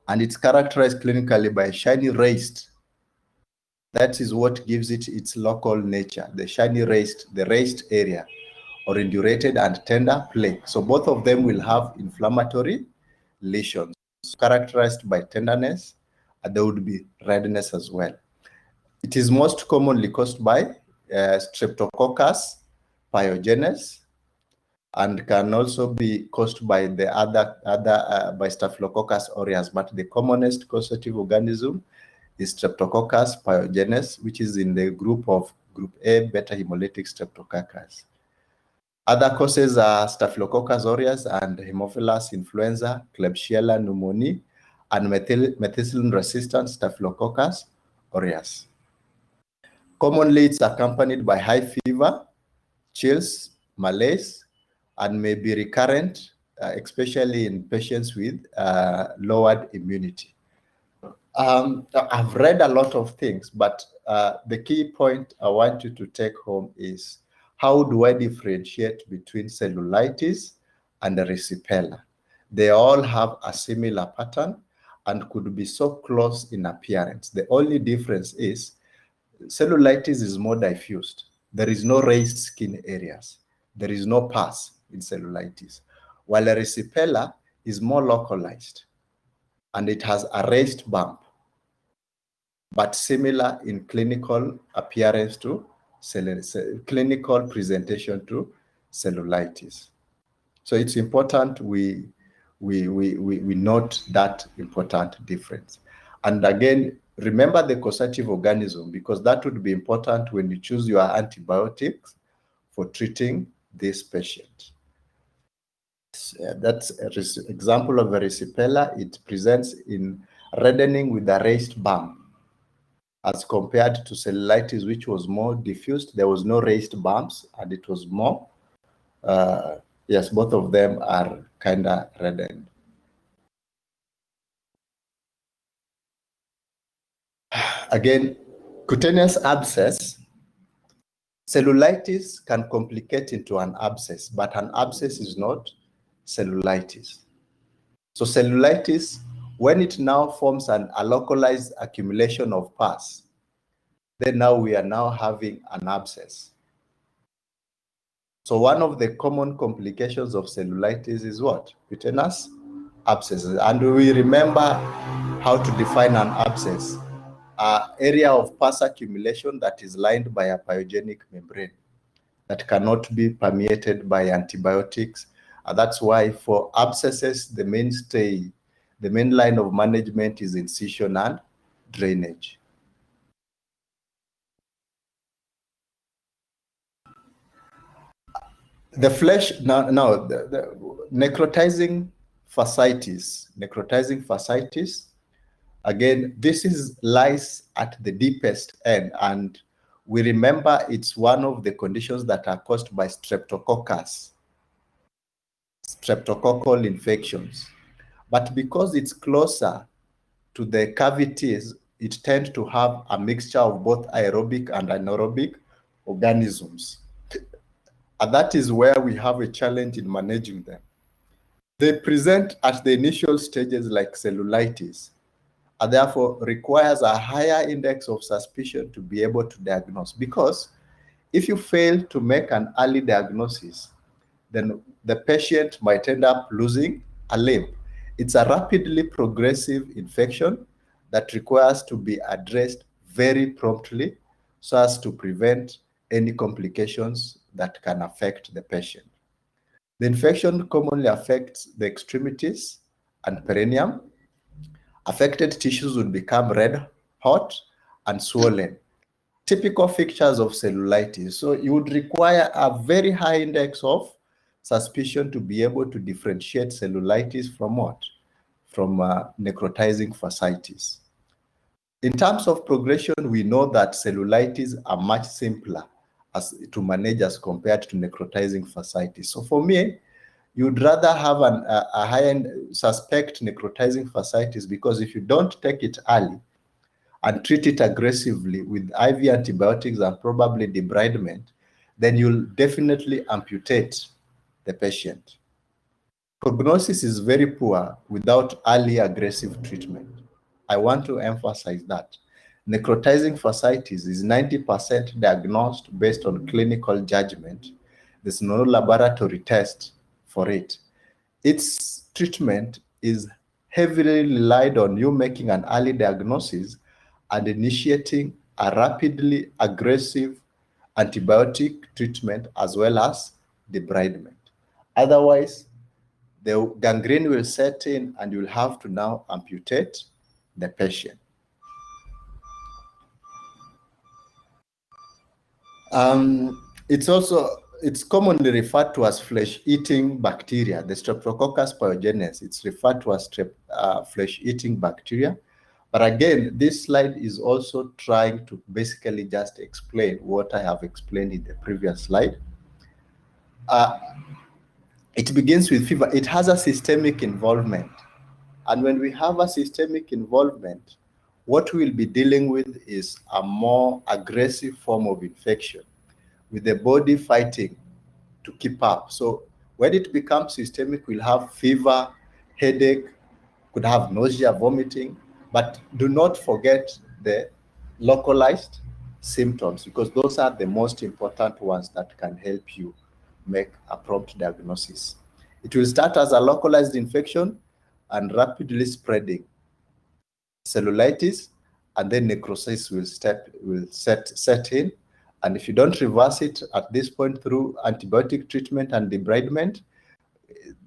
and it's characterized clinically by shiny raised. That is what gives it its local nature, the shiny raised, the raised area, or indurated and tender plaque. So both of them will have inflammatory lesions characterized by tenderness, and there would be redness as well. It is most commonly caused by Streptococcus pyogenes, and can also be caused by the by Staphylococcus aureus, but the commonest causative organism is Streptococcus pyogenes, which is in the group A beta hemolytic Streptococcus. Other causes are Staphylococcus aureus and Haemophilus influenza, Klebsiella pneumoniae, and methicillin-resistant Staphylococcus aureus. Commonly, it's accompanied by high fever, chills, malaise, and may be recurrent, especially in patients with lowered immunity. I've read a lot of things, but the key point I want you to take home is, how do I differentiate between cellulitis and erysipelas? They all have a similar pattern and could be so close in appearance. The only difference is cellulitis is more diffused. There is no raised skin areas. There is no pus in cellulitis, while erysipelas is more localized and it has a raised bump, but similar in clinical appearance to clinical presentation to cellulitis. So it's important we note that important difference. And again, remember the causative organism, because that would be important when you choose your antibiotics for treating this patient. That's an example of erysipelas. It presents in reddening with a raised bump, as compared to cellulitis, which was more diffused. There was no raised bumps, and it was more, yes, both of them are kind of reddened. Again, cutaneous abscess. Cellulitis can complicate into an abscess, but an abscess is not cellulitis. So cellulitis, when it now forms a localized accumulation of pus, then now we are now having an abscess. So one of the common complications of cellulitis is what? Cutaneous abscesses. And we remember how to define an abscess. An area of pus accumulation that is lined by a pyogenic membrane that cannot be permeated by antibiotics. That's why for abscesses, the main line of management is incision and drainage. The flesh, the necrotizing fasciitis. Necrotizing fasciitis, again, this lies at the deepest end, and we remember it's one of the conditions that are caused by streptococcal infections. But because it's closer to the cavities, it tends to have a mixture of both aerobic and anaerobic organisms. And that is where we have a challenge in managing them. They present at the initial stages like cellulitis, and therefore requires a higher index of suspicion to be able to diagnose. Because if you fail to make an early diagnosis, then the patient might end up losing a limb. It's a rapidly progressive infection that requires to be addressed very promptly so as to prevent any complications that can affect the patient. The infection commonly affects the extremities and perineum. Affected tissues would become red, hot, and swollen. Typical features of cellulitis. So you would require a very high index of suspicion to be able to differentiate cellulitis from what? From necrotizing fasciitis. In terms of progression, we know that cellulitis are much simpler to manage as compared to necrotizing fasciitis. So for me, you'd rather have a high-end suspect necrotizing fasciitis, because if you don't take it early and treat it aggressively with IV antibiotics and probably debridement, then you'll definitely amputate the patient. Prognosis is very poor without early aggressive treatment. I want to emphasize that. Necrotizing fasciitis is 90% diagnosed based on clinical judgment. There's no laboratory test for it. Its treatment is heavily relied on you making an early diagnosis and initiating a rapidly aggressive antibiotic treatment as well as debridement. Otherwise, the gangrene will set in and you'll have to now amputate the patient. It's commonly referred to as flesh-eating bacteria, the Streptococcus pyogenes. It's referred to as flesh-eating bacteria. But again, this slide is also trying to basically just explain what I have explained in the previous slide. It begins with fever. It has a systemic involvement. And when we have a systemic involvement, what we'll be dealing with is a more aggressive form of infection, with the body fighting to keep up. So when it becomes systemic, we'll have fever, headache, could have nausea, vomiting, but do not forget the localized symptoms, because those are the most important ones that can help you make a prompt diagnosis. It will start as a localized infection and rapidly spreading cellulitis, and then necrosis will set in. And if you don't reverse it at this point through antibiotic treatment and debridement,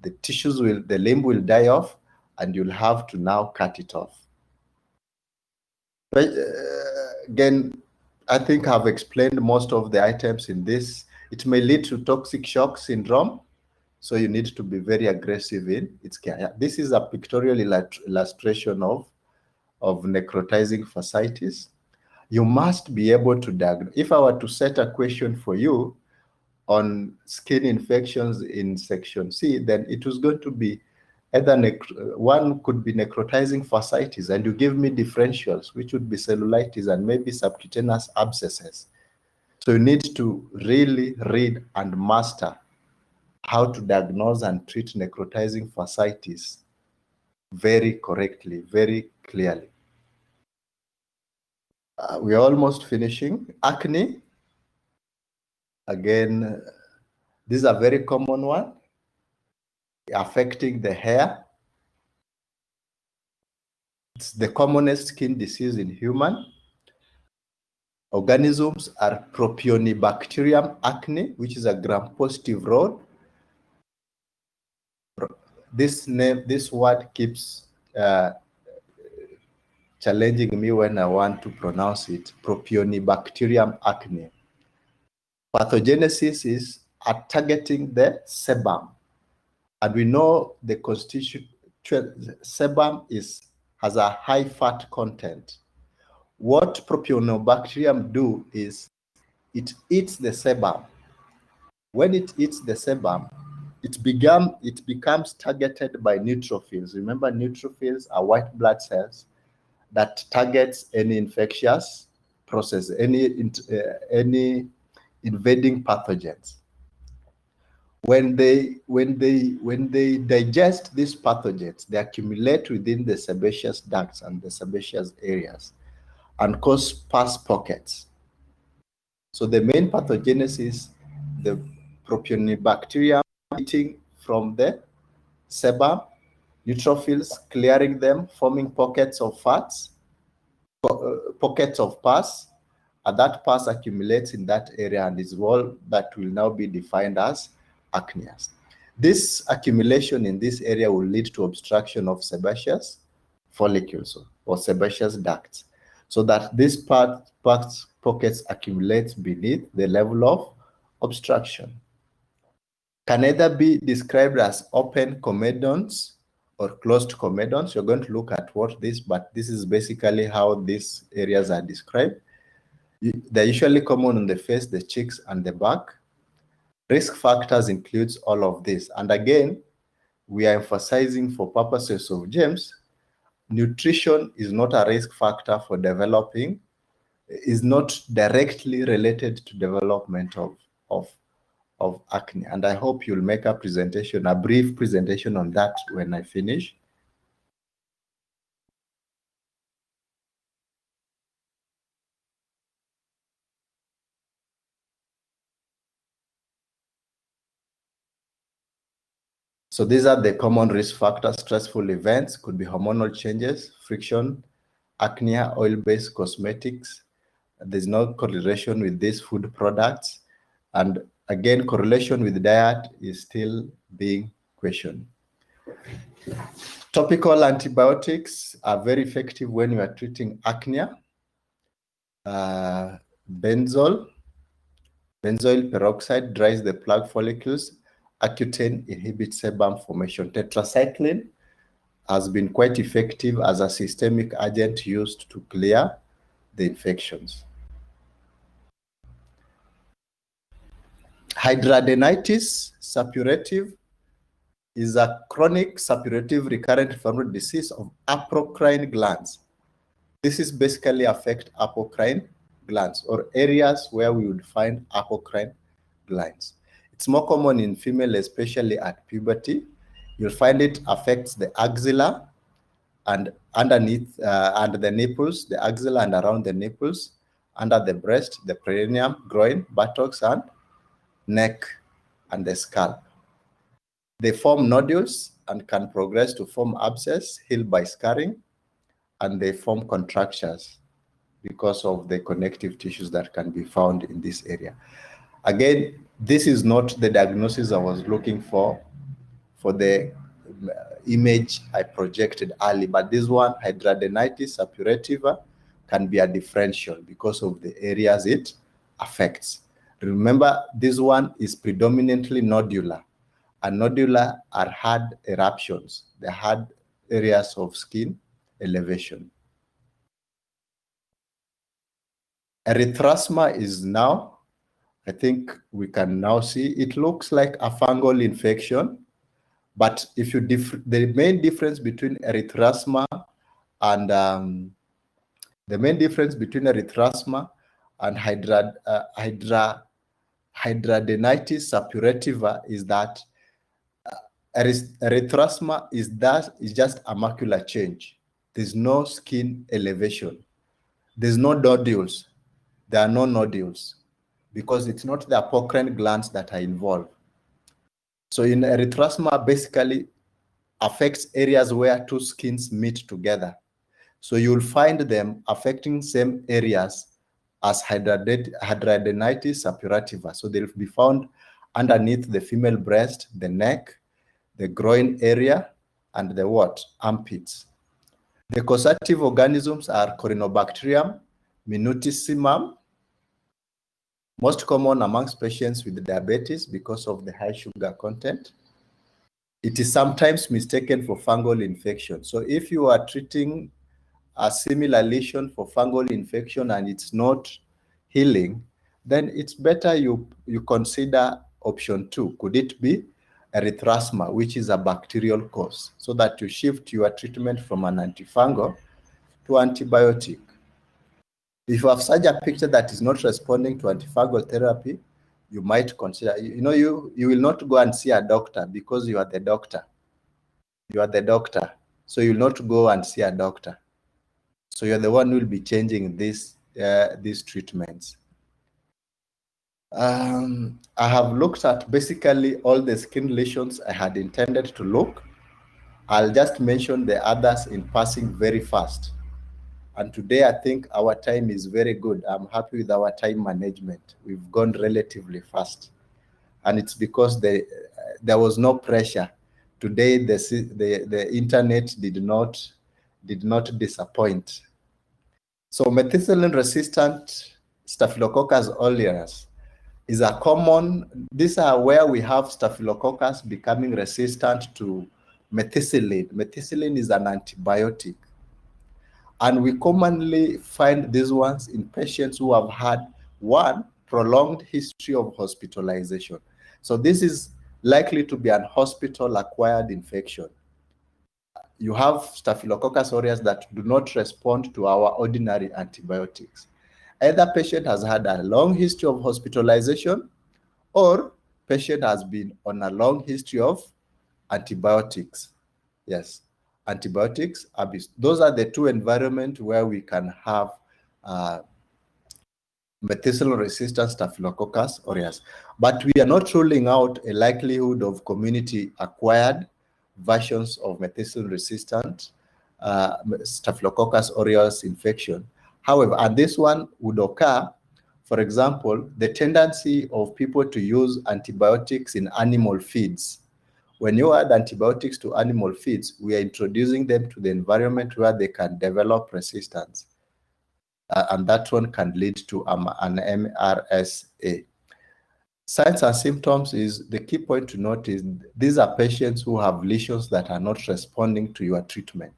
the limb will die off, and you'll have to now cut it off. But, again, I think I've explained most of the items in this. It may lead to toxic shock syndrome, so you need to be very aggressive in its care. This is a pictorial illustration of necrotizing fasciitis. You must be able to diagnose. If I were to set a question for you on skin infections in section C, then it was going to be either one could be necrotizing fasciitis, and you give me differentials, which would be cellulitis and maybe subcutaneous abscesses. So you need to really read and master how to diagnose and treat necrotizing fasciitis very correctly, very clearly. We're almost finishing. Acne, again, this is a very common one, affecting the hair. It's the commonest skin disease in human. Organisms are Propionibacterium acne, which is a gram-positive rod. This word keeps challenging me when I want to pronounce it. Propionibacterium acne. Pathogenesis is targeting the sebum, and we know the constituent sebum has a high fat content. What Propionibacterium do is it eats the sebum. When it eats the sebum, it becomes targeted by neutrophils. Remember, neutrophils are white blood cells that targets any infectious process, any invading pathogens. When they digest these pathogens, they accumulate within the sebaceous ducts and the sebaceous areas and cause pus pockets. So the main pathogenesis, the Propionibacterium eating from the sebum, neutrophils clearing them, forming pockets of fats, pockets of pus, and that pus accumulates in that area and is all that will now be defined as acne. This accumulation in this area will lead to obstruction of sebaceous follicles or sebaceous ducts, so that these pockets accumulate beneath the level of obstruction. Can either be described as open comedons or closed comedons. You're going to look at but this is basically how these areas are described. They're usually common on the face, the cheeks, and the back. Risk factors includes all of this. And again, we are emphasizing for purposes of James, nutrition is not a risk factor for developing, is not directly related to development of of acne. And I hope you'll make a presentation, a brief presentation on that when I finish. So these are the common risk factors. Stressful events could be hormonal changes, friction, acne, oil-based cosmetics. There's no correlation with these food products. And again, correlation with diet is still being questioned. Topical antibiotics are very effective when you are treating acne. Benzoyl peroxide dries the plug follicles. Accutane inhibits sebum formation. Tetracycline has been quite effective as a systemic agent used to clear the infections. Hidradenitis suppurative is a chronic suppurative recurrent inflammatory disease of apocrine glands. This is basically affect apocrine glands or areas where we would find apocrine glands. It's more common in female, especially at puberty. You'll find it affects the axilla and underneath and the nipples, the axilla and around the nipples, under the breast, the perineum, groin, buttocks, and neck, and the scalp. They form nodules and can progress to form abscess, healed by scarring, and they form contractures because of the connective tissues that can be found in this area. Again, this is not the diagnosis I was looking for the image I projected early, but this one, hidradenitis suppurativa, can be a differential because of the areas it affects. Remember, this one is predominantly nodular, and nodular are hard eruptions. They're hard areas of skin elevation. Erythrasma is now, I think we can now see, it looks like a fungal infection, but if you the main difference between erythrasma and hidradenitis suppurativa is that erythrasma is just a macular change. There's no skin elevation. There's no nodules. There are no nodules because it's not the apocrine glands that are involved. So in erythrasma, basically affects areas where two skins meet together. So you'll find them affecting same areas as hidradenitis suppurativa. So they'll be found underneath the female breast, the neck, the groin area, and the what? Armpits. The causative organisms are Corynebacterium minutissimum, most common amongst patients with diabetes because of the high sugar content. It is sometimes mistaken for fungal infection. So if you are treating a similar lesion for fungal infection and it's not healing, then it's better you consider option 2. Could it be erythrasma, which is a bacterial cause, so that you shift your treatment from an antifungal to antibiotic. If you have such a picture that is not responding to antifungal therapy, you might consider, you will not go and see a doctor because you are the doctor. You are the doctor. So you'll not go and see a doctor. So you're the one who will be changing these treatments. I have looked at basically all the skin lesions I had intended to look. I'll just mention the others in passing very fast. And today, I think our time is very good. I'm happy with our time management. We've gone relatively fast. And it's because there was no pressure. Today, the internet did not disappoint. So methicillin-resistant Staphylococcus aureus is a common, these are where we have Staphylococcus becoming resistant to methicillin. Methicillin is an antibiotic. And we commonly find these ones in patients who have had one prolonged history of hospitalization. So this is likely to be an hospital-acquired infection. You have Staphylococcus aureus that do not respond to our ordinary antibiotics. Either patient has had a long history of hospitalization, or patient has been on a long history of antibiotics. Yes, antibiotics abuse. Those are the two environments where we can have methicillin-resistant Staphylococcus aureus. But we are not ruling out a likelihood of community-acquired versions of methicillin-resistant Staphylococcus aureus infection. However, and this one would occur, for example, the tendency of people to use antibiotics in animal feeds. When you add antibiotics to animal feeds, we are introducing them to the environment where they can develop resistance. And that one can lead to an MRSA. Signs and symptoms is the key point to note is these are patients who have lesions that are not responding to your treatment.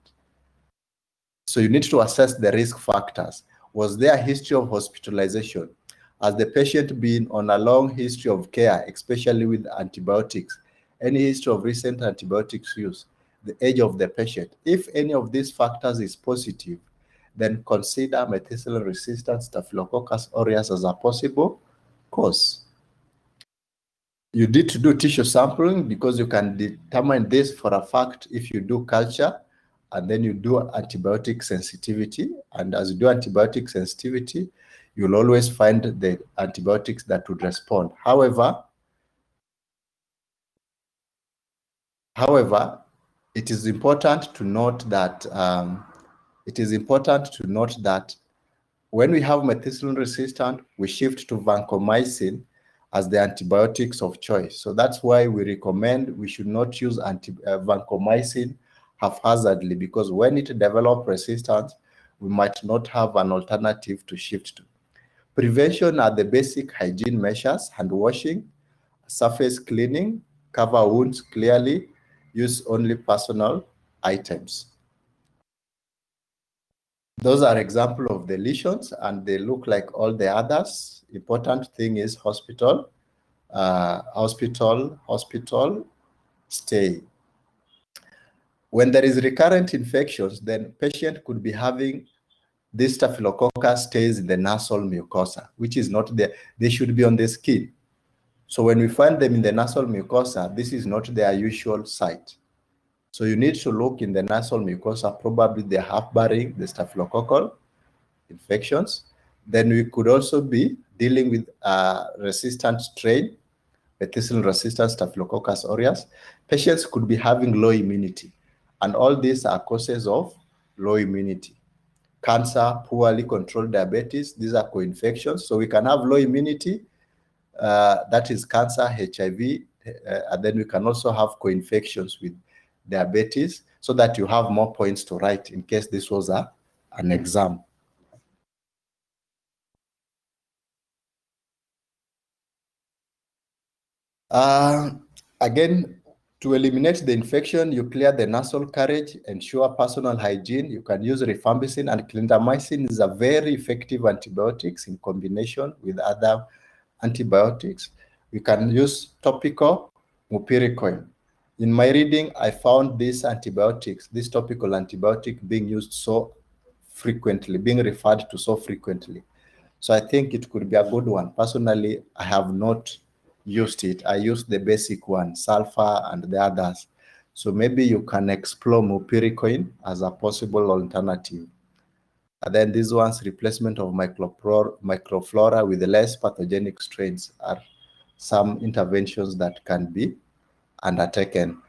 So you need to assess the risk factors. Was there a history of hospitalization? Has the patient been on a long history of care, especially with antibiotics? Any history of recent antibiotics use? The age of the patient. If any of these factors is positive, then consider methicillin-resistant Staphylococcus aureus as a possible cause. You need to do tissue sampling because you can determine this for a fact if you do culture and then you do antibiotic sensitivity. And as you do antibiotic sensitivity, you'll always find the antibiotics that would respond. However, it is important to note that when we have methicillin resistant, we shift to vancomycin as the antibiotics of choice. So that's why we recommend we should not use vancomycin haphazardly, because when it develops resistance, we might not have an alternative to shift to. Prevention are the basic hygiene measures: hand washing, surface cleaning, cover wounds clearly, use only personal items. Those are examples of the lesions, and they look like all the others. Important thing is hospital stay. When there is recurrent infections, then patient could be having this staphylococcus stays in the nasal mucosa, which is not there. They should be on the skin. So when we find them in the nasal mucosa, this is not their usual site. So you need to look in the nasal mucosa, probably they are harboring the staphylococcal infections. Then we could also be dealing with a resistant strain, methicillin-resistant Staphylococcus aureus. Patients could be having low immunity, and all these are causes of low immunity. Cancer, poorly controlled diabetes, these are co-infections. So we can have low immunity, that is cancer, HIV, and then we can also have co-infections with diabetes, so that you have more points to write in case this was an exam. Again, to eliminate the infection, you clear the nasal carriage, ensure personal hygiene. You can use rifampicin, and clindamycin is a very effective antibiotics in combination with other antibiotics. We can use topical mupiricin. In my reading, I found these antibiotics, this topical antibiotic being used so frequently, being referred to so frequently. So I think it could be a good one. Personally, I have not used it. I used the basic one, sulfur and the others. So maybe you can explore mupiricin as a possible alternative. And then these ones, replacement of microflora with less pathogenic strains, are some interventions that can be undertaken.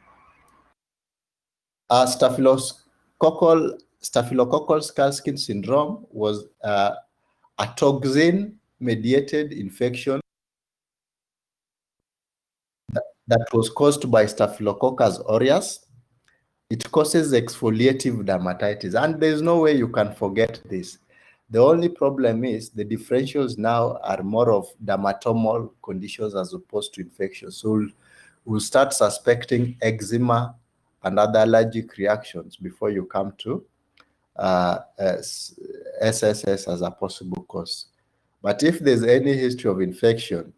Staphylococcal skull skin syndrome was a toxin-mediated infection that was caused by Staphylococcus aureus. It causes exfoliative dermatitis, and there's no way you can forget this. The only problem is the differentials now are more of dermatomal conditions as opposed to infections. So we'll start suspecting eczema and other allergic reactions before you come to SSS as a possible cause. But if there's any history of infection,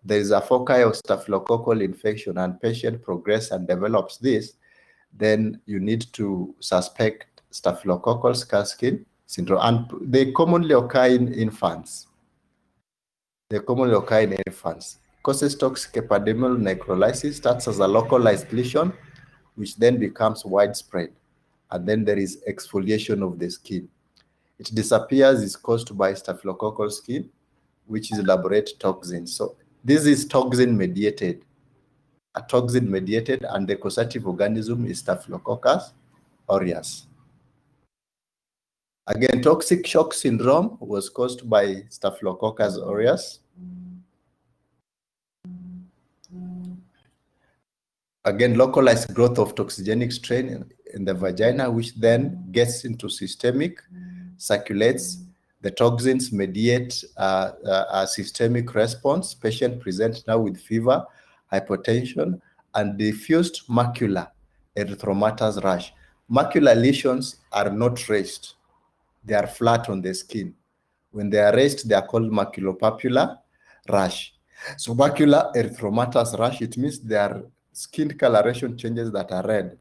there is a foci of staphylococcal infection, and patient progress and develops this, then you need to suspect staphylococcal skull skin syndrome. And they commonly occur in infants. causes toxic epidermal necrolysis, starts as a localized lesion, which then becomes widespread. And then there is exfoliation of the skin. It disappears, is caused by staphylococcal skin, which is elaborate toxins. So this is toxin mediated, and the causative organism is Staphylococcus aureus. Again, toxic shock syndrome was caused by Staphylococcus aureus. Again, localized growth of toxigenic strain in the vagina, which then gets into systemic, circulates. The toxins mediate a systemic response. Patient present now with fever, hypotension, and diffused macular erythematous rash. Macular lesions are not raised. They are flat on the skin. When they are raised, they are called maculopapular rash. So macular erythematous rash, it means there are skin coloration changes that are red.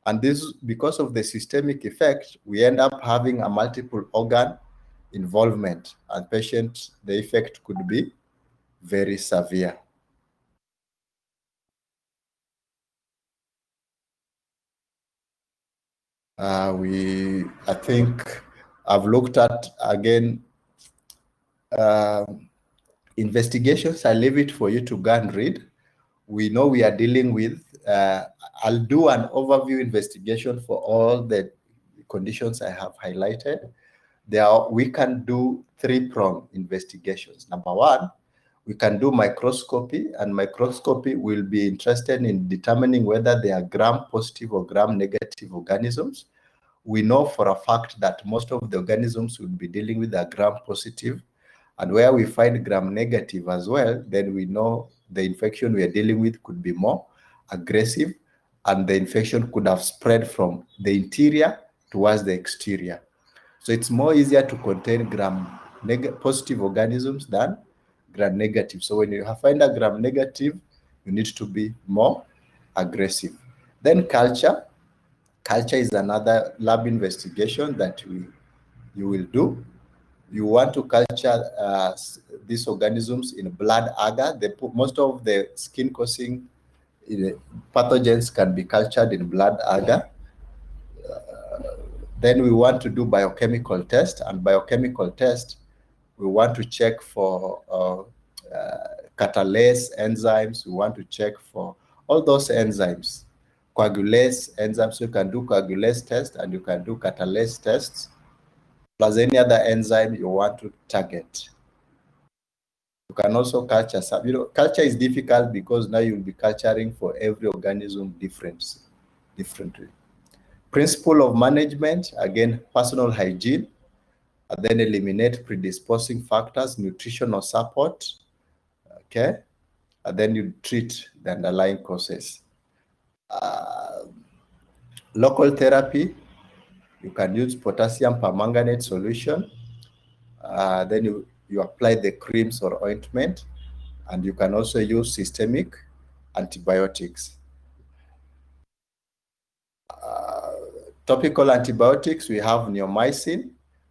And this, because of the systemic effect, we end up having a multiple organ involvement, and patient, the effect could be very severe. I think I've looked at, again, investigations. I leave it for you to go and read. We know we are dealing with, I'll do an overview investigation for all the conditions I have highlighted. We can do three-pronged investigations. Number one, we can do microscopy, and microscopy will be interested in determining whether they are gram-positive or gram-negative organisms. We know for a fact that most of the organisms we'll be dealing with are gram-positive, and where we find gram-negative as well, then we know the infection we are dealing with could be more aggressive, and the infection could have spread from the interior towards the exterior. So it's more easier to contain gram-positive organisms than gram-negative. So when you find a gram-negative, you need to be more aggressive. Then culture. Culture is another lab investigation that you will do. You want to culture these organisms in blood agar. Most of the skin-causing pathogens can be cultured in blood agar. Then we want to do biochemical test, and biochemical test, we want to check for catalase enzymes. We want to check for all those enzymes, coagulase enzymes. So you can do coagulase test and you can do catalase tests, plus any other enzyme you want to target. You can also culture some. Culture is difficult because now you'll be culturing for every organism differently. Principle of management, again, personal hygiene, and then eliminate predisposing factors, nutritional support, okay? And then you treat the underlying causes. Local therapy, you can use potassium permanganate solution. Then you apply the creams or ointment, and you can also use systemic antibiotics. Topical antibiotics, we have neomycin,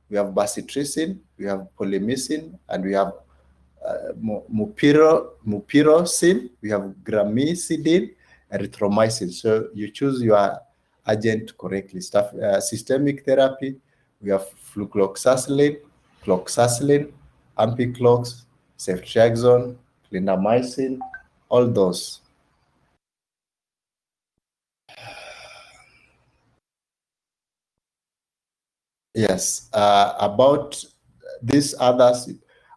we have bacitracin, we have polymycin, and we have mupirocin, we have gramicidin, erythromycin. So you choose your agent correctly. Systemic therapy, we have flucloxacillin, cloxacillin, ampiclox, ceftriaxone, clindamycin, all those. Yes, about these others,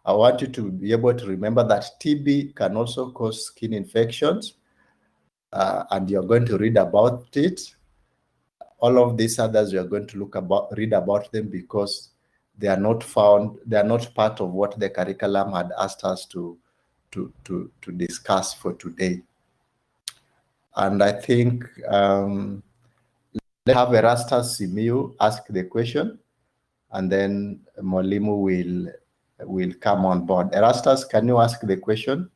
I want you to be able to remember that TB can also cause skin infections, and you're going to read about it. All of these others, you're going to read about them because they are not part of what the curriculum had asked us to discuss for today. And I think let's have Erastus Simiu ask the question, and then Molimu will come on board. Erastus, can you ask the question?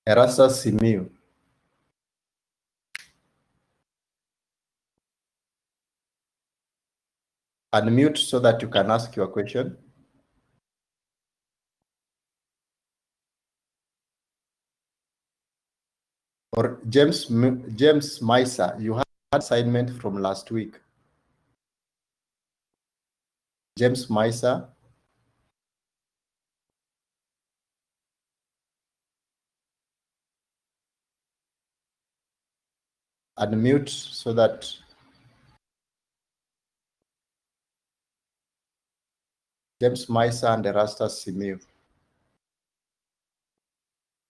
Erastus Simiu. Unmute so that you can ask your question. Or James Misa, you had assignment from last week. James Misa. Unmute so that James Misa and Erastus Simiu.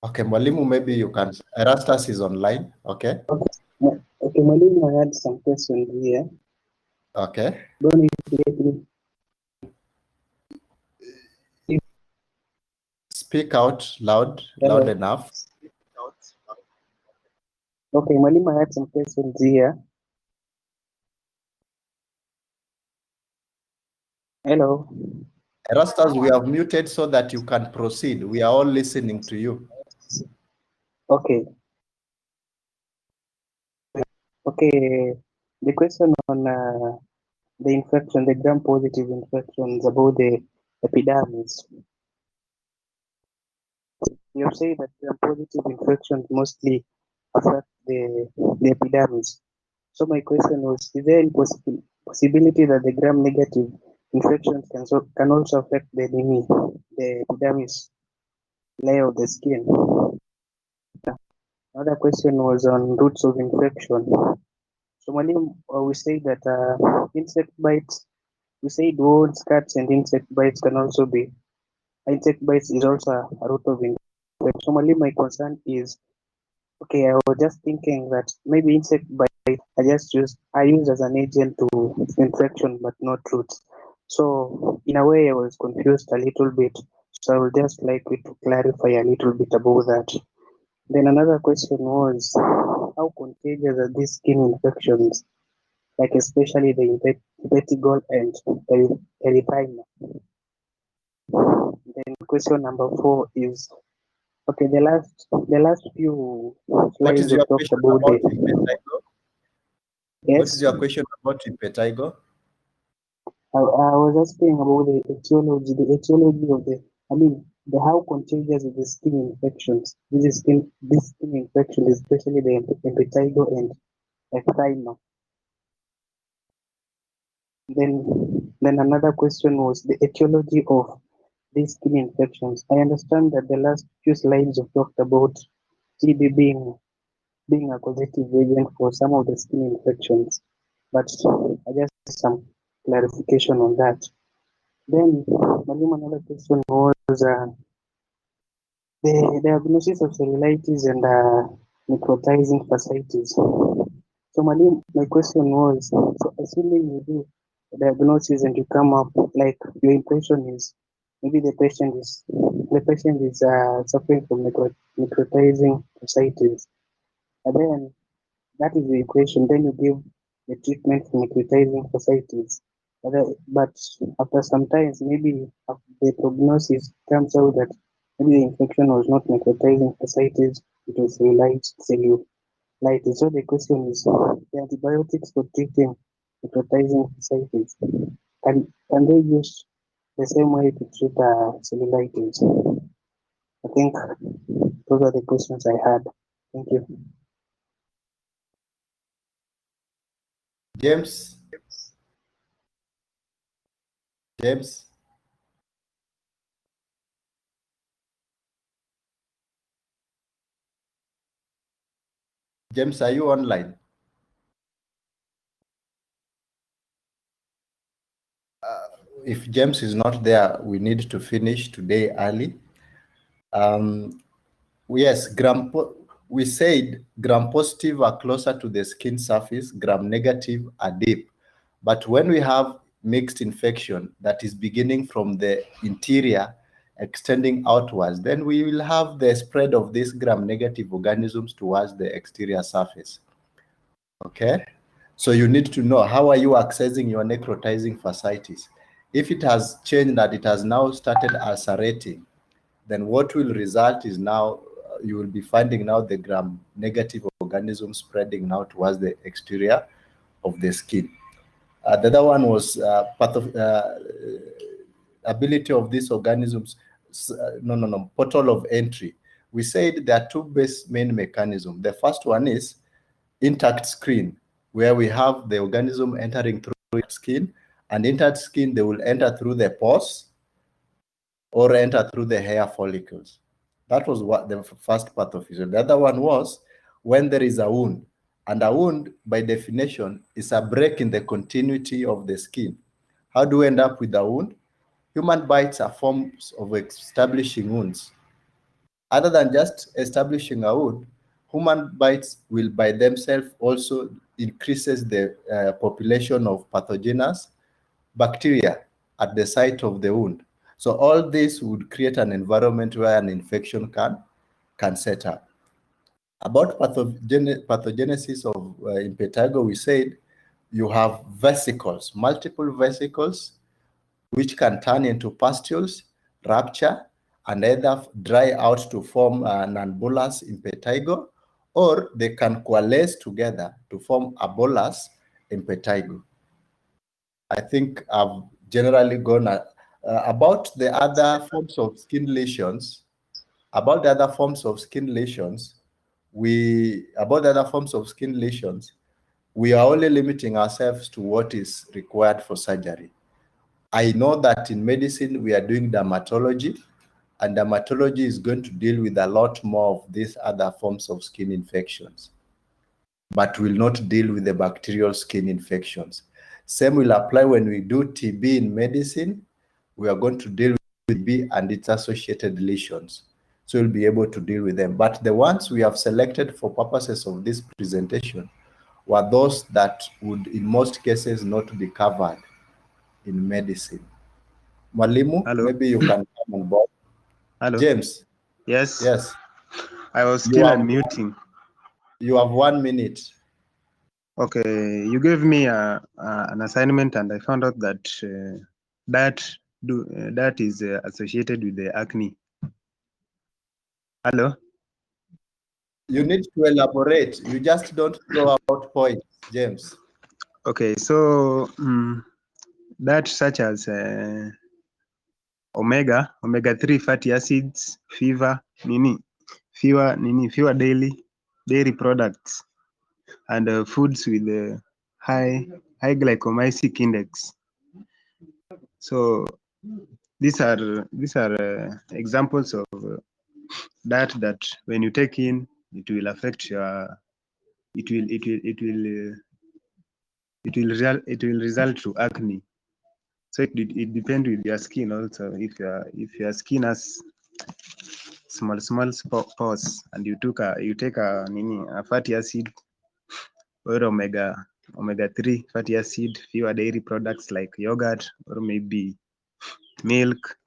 Okay, Mwalimu, maybe you can. Erastus is online. Okay. Okay, Mwalimu, I had some questions here. Okay. Don't you Speak out loud enough. Okay, Mwalimu, I had some questions here. Hello. Erastus, we have muted so that you can proceed. We are all listening to you. Okay. Okay, the question on the infection, the gram-positive infections about the epidermis. You say that gram-positive infections mostly affect the epidermis. So my question was, is there any possibility that the gram-negative infections can also affect the epidermis layer of the skin? Another question was on routes of infection. So Mwalimu, we say that insect bites, we said wounds, cuts, and insect bites can also be, insect bites is also a route of infection. So Mwalimu, my concern is, okay, I was just thinking that maybe insect bite I use as an agent to infection, but not roots. So in a way, I was confused a little bit. So I would just like you to clarify a little bit about that. Then another question was, how contagious are these skin infections, like especially the impetigo and erythrasma? Then question number 4 is, okay, the last few What slides is we your talked question about about the impetigo? What is yes. your question about impetigo? I was asking about the etiology of the how contagious is the skin infections. This skin infection, especially the impetigo and ecthyma. Then another question was the etiology of these skin infections. I understand that the last few slides you talked about TB being a causative agent for some of the skin infections, but I just some clarification on that. Then, Mwalimu, another question was the diagnosis of cellulitis and necrotizing fasciitis. So, Mwalimu, my question was, so assuming you do the diagnosis and you come up, like your impression is, maybe the patient is suffering from necrotizing fasciitis, and then that is the equation. Then you give the treatment for necrotizing fasciitis. But after some time, maybe the prognosis comes out that maybe the infection was not necrotizing fasciitis, it was cellulitis. So the question is, the antibiotics for treating necrotizing fasciitis, can they use the same way to treat cellulitis? I think those are the questions I had. Thank you. James. James, are you online? If James is not there, we need to finish today early. Yes, we said gram-positive are closer to the skin surface, gram-negative are deep. But when we have mixed infection that is beginning from the interior, extending outwards, then we will have the spread of these gram-negative organisms towards the exterior surface. Okay? So you need to know, how are you accessing your necrotizing fasciitis? If it has changed that it has now started ulcerating, then what will result is now you will be finding now the gram-negative organism spreading now towards the exterior of the skin. The other one was ability of these organisms, portal of entry. We said there are two main mechanisms. The first one is intact skin, where we have the organism entering through skin, and intact skin, they will enter through the pores or enter through the hair follicles. That was what the first pathophysio. The other one was when there is a wound, and a wound, by definition, is a break in the continuity of the skin. How do we end up with a wound? Human bites are forms of establishing wounds. Other than just establishing a wound, human bites will by themselves also increases the population of pathogenous bacteria at the site of the wound. So all this would create an environment where an infection can set up. About pathogenesis of impetigo, we said you have vesicles, multiple vesicles, which can turn into pustules, rupture, and either dry out to form an bullous impetigo, or they can coalesce together to form a bullous impetigo. I think I've generally gone about the other forms of skin lesions. About the other forms of skin lesions, we are only limiting ourselves to what is required for surgery. I know that in medicine we are doing dermatology, and dermatology is going to deal with a lot more of these other forms of skin infections, but will not deal with the bacterial skin infections. Same will apply when we do TB in medicine. We are going to deal with TB and its associated lesions. So we'll be able to deal with them. But the ones we have selected for purposes of this presentation were those that would, in most cases, not be covered in medicine. Mwalimu, Hello. maybe you can come on board. Hello. James. Yes. Yes. I was still unmuting. You have 1 minute. Okay. You gave me an assignment, and I found out that that is associated with the acne. Hello. You need to elaborate. You just don't throw out points, James. Okay. So that such as omega-3 fatty acids, fewer dairy products, and foods with high glycemic index. So these are examples of that when you take in, it will affect your it will result to acne. So it depends with your skin also. If your skin has small pores, and you take a fatty acid or omega-3 fatty acid, fewer dairy products like yogurt or maybe milk,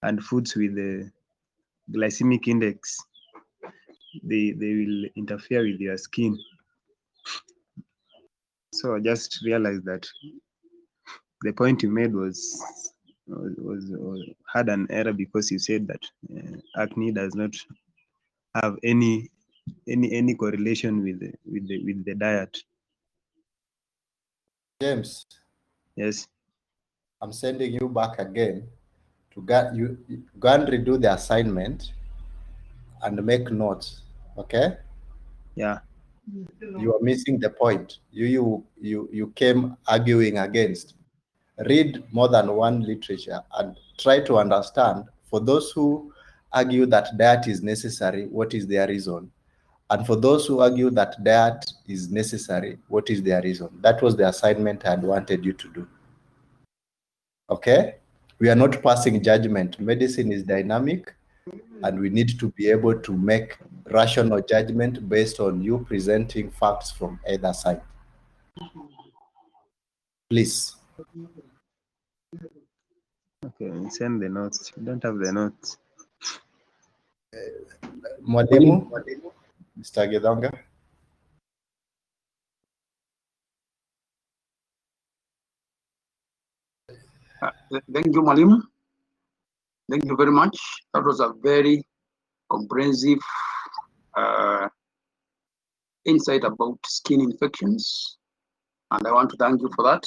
and foods with the glycemic index, they will interfere with your skin. So just realize that the point you made was had an error, because you said that acne does not have any correlation with the diet. James. Yes. I'm sending you back again to go and redo the assignment and make notes. Okay? Yeah. You are missing the point. You came arguing against. Read more than one literature and try to understand, for those who argue that diet is necessary, what is their reason? And for those who argue that diet is necessary, what is their reason? That was the assignment I had wanted you to do. Okay? We are not passing judgment. Medicine is dynamic, and we need to be able to make rational judgment based on you presenting facts from either side. Please. Okay, send the notes. You don't have the notes. Mwalimu, Mr. Gedonga. Thank you, Mwalimu. Thank you very much. That was a very comprehensive insight about skin infections and I want to thank you for that.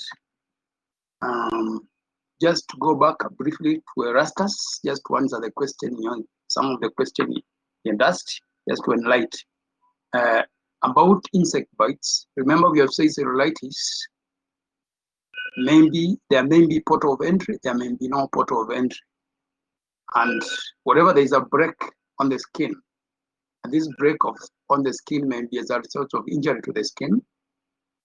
Just to go back briefly to Erastus, just to answer the question, some of the question you asked, just to enlighten. About insect bites, remember we have said cellulitis, there may be port of entry, there may be no port of entry. And whatever there is a break on the skin, and this break on the skin may be as a result of injury to the skin,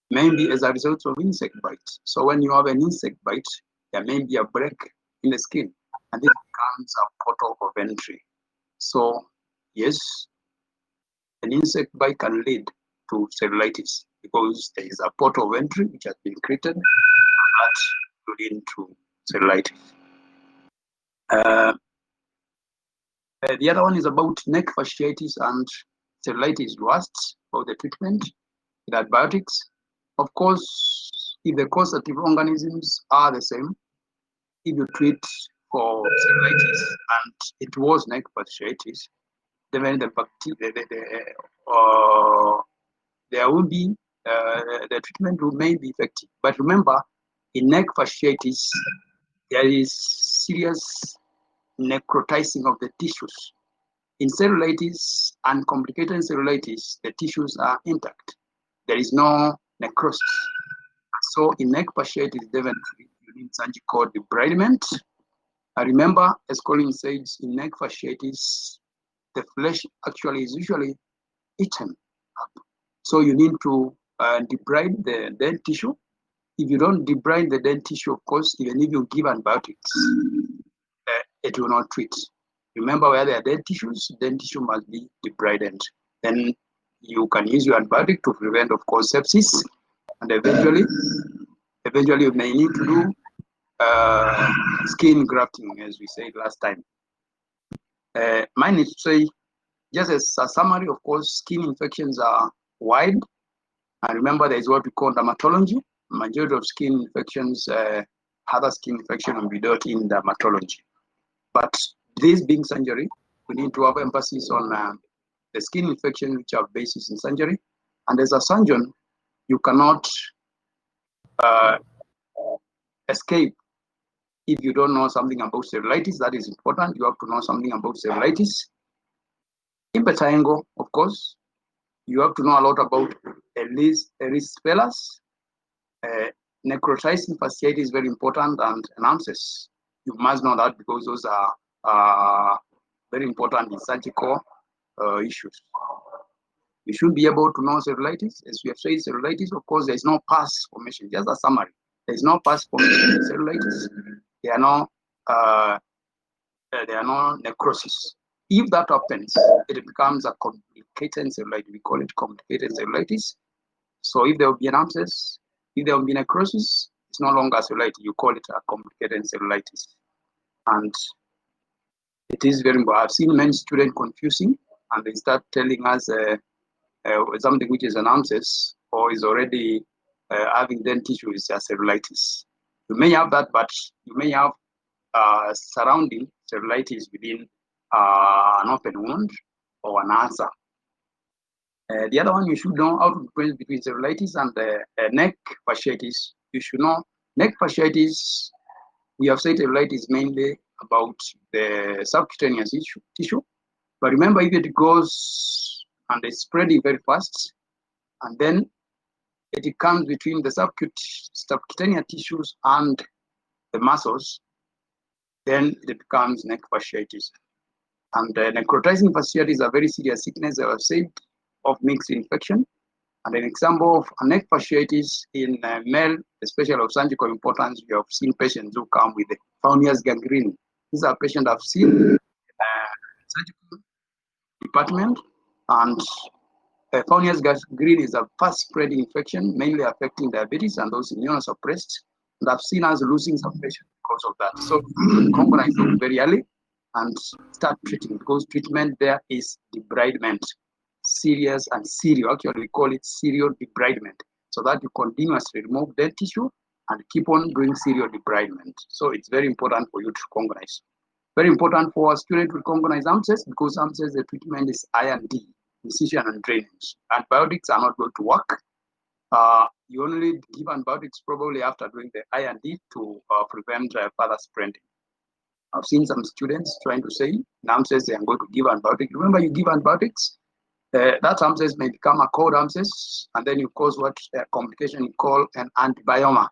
maybe as a result of insect bite. So when you have an insect bite, there may be a break in the skin, and this becomes a portal of entry. So yes, an insect bite can lead to cellulitis because there is a portal of entry which has been created, and that will lead to cellulitis. The other one is about neck fasciitis and cellulitis rust, about the treatment with antibiotics. Of course, if the causative organisms are the same, if you treat for cellulitis and it was neck fasciitis, then the there will be the treatment will may be effective. But remember, in neck fasciitis, there is serious necrotizing of the tissues. In cellulitis and complicated cellulitis, the tissues are intact. There is no necrosis. So in neck fasciitis, definitely you need surgical debridement. I remember, as Colin says, in neck fasciitis, the flesh actually is usually eaten up. So you need to debride the dead tissue. If you don't debride the dead tissue, of course, even if you give antibiotics, it will not treat. Remember, where there are dead tissues, dead tissue must be debrided. Then you can use your antibiotic to prevent, of course, sepsis, and eventually you may need to do skin grafting, as we said last time. Mine is to say, just as a summary, of course, skin infections are wide. And remember, there is what we call dermatology. Majority of skin infections, other skin infection will be dealt in dermatology. But this being surgery, we need to have emphasis on the skin infection which have basis in surgery. And as a surgeon, you cannot escape if you don't know something about cellulitis. That is important. You have to know something about cellulitis. Impetigo, of course, you have to know a lot about erysipelas. Necrotizing fasciitis is very important, and abscess. You must know that because those are very important in surgical issues. You should be able to know cellulitis. As we have said, cellulitis, of course, there is no pus formation. Just a summary. There is no pus formation in cellulitis. There are no necrosis. If that happens, it becomes a complicated cellulitis. We call it complicated cellulitis. So if there will be an abscess, if there will be necrosis, it's no longer cellulitis. You call it a complicated cellulitis. And it is very important. I've seen many students confusing, and they start telling us something which is an abscess or is already having dead tissue is a cellulitis. You may have that, but you may have surrounding cellulitis within an open wound or an ulcer. The other one, you should know how to difference between cellulitis and neck fasciitis. You should know neck fasciitis. We have said cellulitis mainly about the subcutaneous tissue. But remember, if it goes and it's spreading very fast, and then it comes between the subcutaneous tissues and the muscles, then it becomes neck fasciitis. And necrotizing fasciitis is a very serious sickness, as I've said, of mixed infection. And an example of a neck fasciitis in male, especially of surgical importance, we have seen patients who come with Fournier's gangrene. These are patients I've seen in surgical department, and Fournier's gangrene is a fast-spreading infection, mainly affecting diabetes and those immunosuppressed. And I've seen us losing some patients because of that. So recognize them very early and start treating, because treatment there is debridement. Serious and serial, actually we call it serial debridement, so that you continuously remove dead tissue and keep on doing serial debridement. So it's very important for you to recognize. Very important for a student to recognize abscess, because abscess, the treatment is I&D, incision and drainage. Antibiotics are not going to work. You only give antibiotics probably after doing the I&D to prevent further spreading. I've seen some students trying to say, abscess, they are going to give antibiotics. Remember, you give antibiotics, that abscess may become a cold abscess, and then you cause what complication you call an antibioma.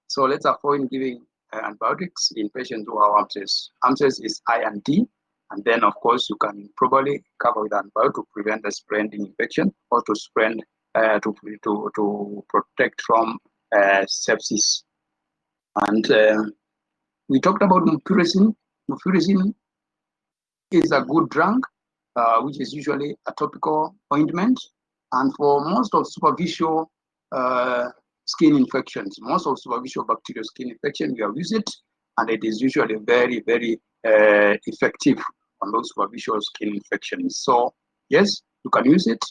So let's avoid giving antibiotics in patients who have abscess. Abscess is I&D, and then of course you can probably cover with antibiotic to prevent the spreading infection or to spread to protect from sepsis. And we talked about mupirocin. Mupirocin is a good drug, which is usually a topical ointment. And for most of superficial skin infections, most of superficial bacterial skin infection, you have used it, and it is usually very, very effective on those superficial skin infections. So yes, you can use it,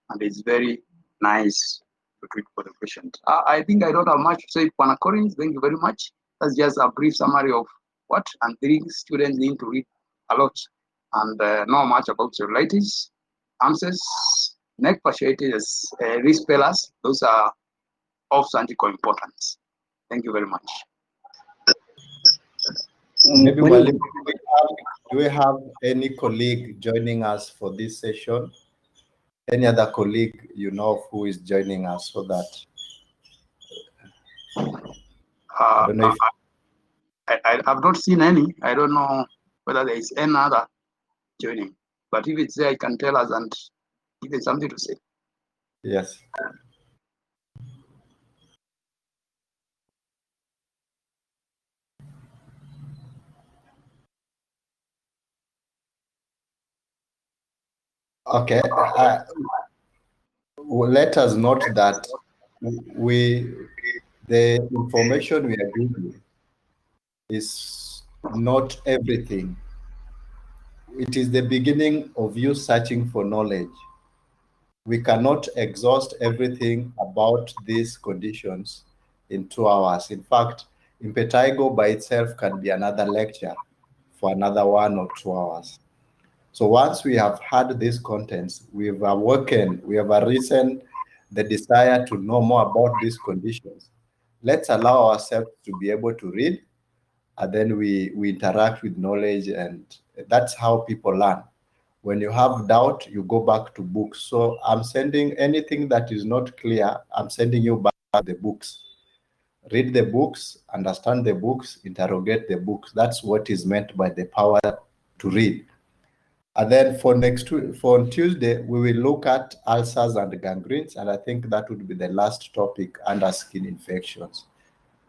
and it's very nice to treat for the patient. I think I don't have much to say, Pana Collins. Thank you very much. That's just a brief summary of what and think students need to read a lot and know much about cellulitis, abscess, neck fasciitis, erysipelas. Those are of surgical importance. Thank you very much. Maybe Mwalimu, do we have any colleague joining us for this session? Any other colleague you know of who is joining us so that I don't know if I have not seen any. I don't know whether there is any other joining. But if it's there, you can tell us and give it something to say. yes. Okay. Well, let us note that the information we are giving is not everything. It is the beginning of you searching for knowledge. We cannot exhaust everything about these conditions in 2 hours. In fact, impetigo by itself can be another lecture for another 1 or 2 hours. So once we have had these contents, we've awoken, we have arisen the desire to know more about these conditions. Let's allow ourselves to be able to read, and then we interact with knowledge, and that's how people learn. When you have doubt, you go back to books. So I'm sending anything that is not clear, I'm sending you back to the books. Read the books, understand the books, interrogate the books. That's what is meant by the power to read. And then for Tuesday, we will look at ulcers and gangrenes, and I think that would be the last topic under skin infections.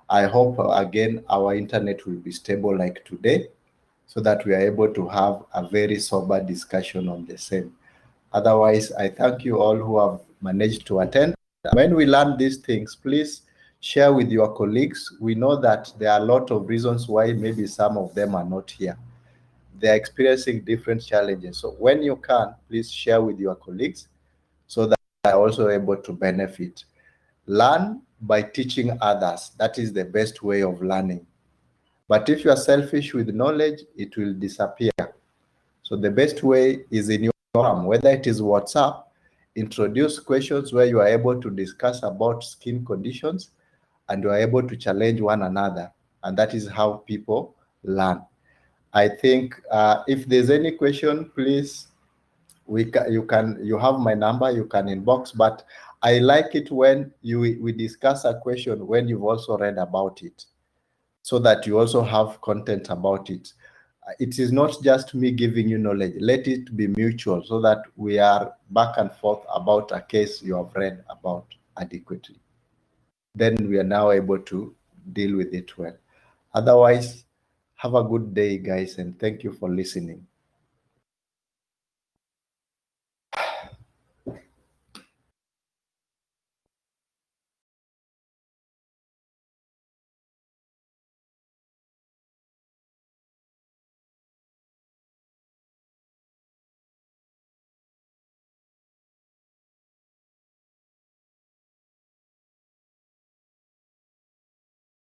I hope, again, our internet will be stable like today, so that we are able to have a very sober discussion on the same. Otherwise, I thank you all who have managed to attend. When we learn these things, please share with your colleagues. We know that there are a lot of reasons why maybe some of them are not here. They are experiencing different challenges. So when you can, please share with your colleagues so that they are also able to benefit. Learn by teaching others. That is the best way of learning. But if you are selfish with knowledge, it will disappear. So the best way is in your forum, whether it is WhatsApp, introduce questions where you are able to discuss about skin conditions and you are able to challenge one another. And that is how people learn. I think if there's any question, please, you have my number, you can inbox, but I like it when we discuss a question when you've also read about it, so that you also have content about it. It is not just me giving you knowledge. Let it be mutual so that we are back and forth about a case you have read about adequately. Then we are now able to deal with it well. Otherwise, have a good day, guys, and thank you for listening.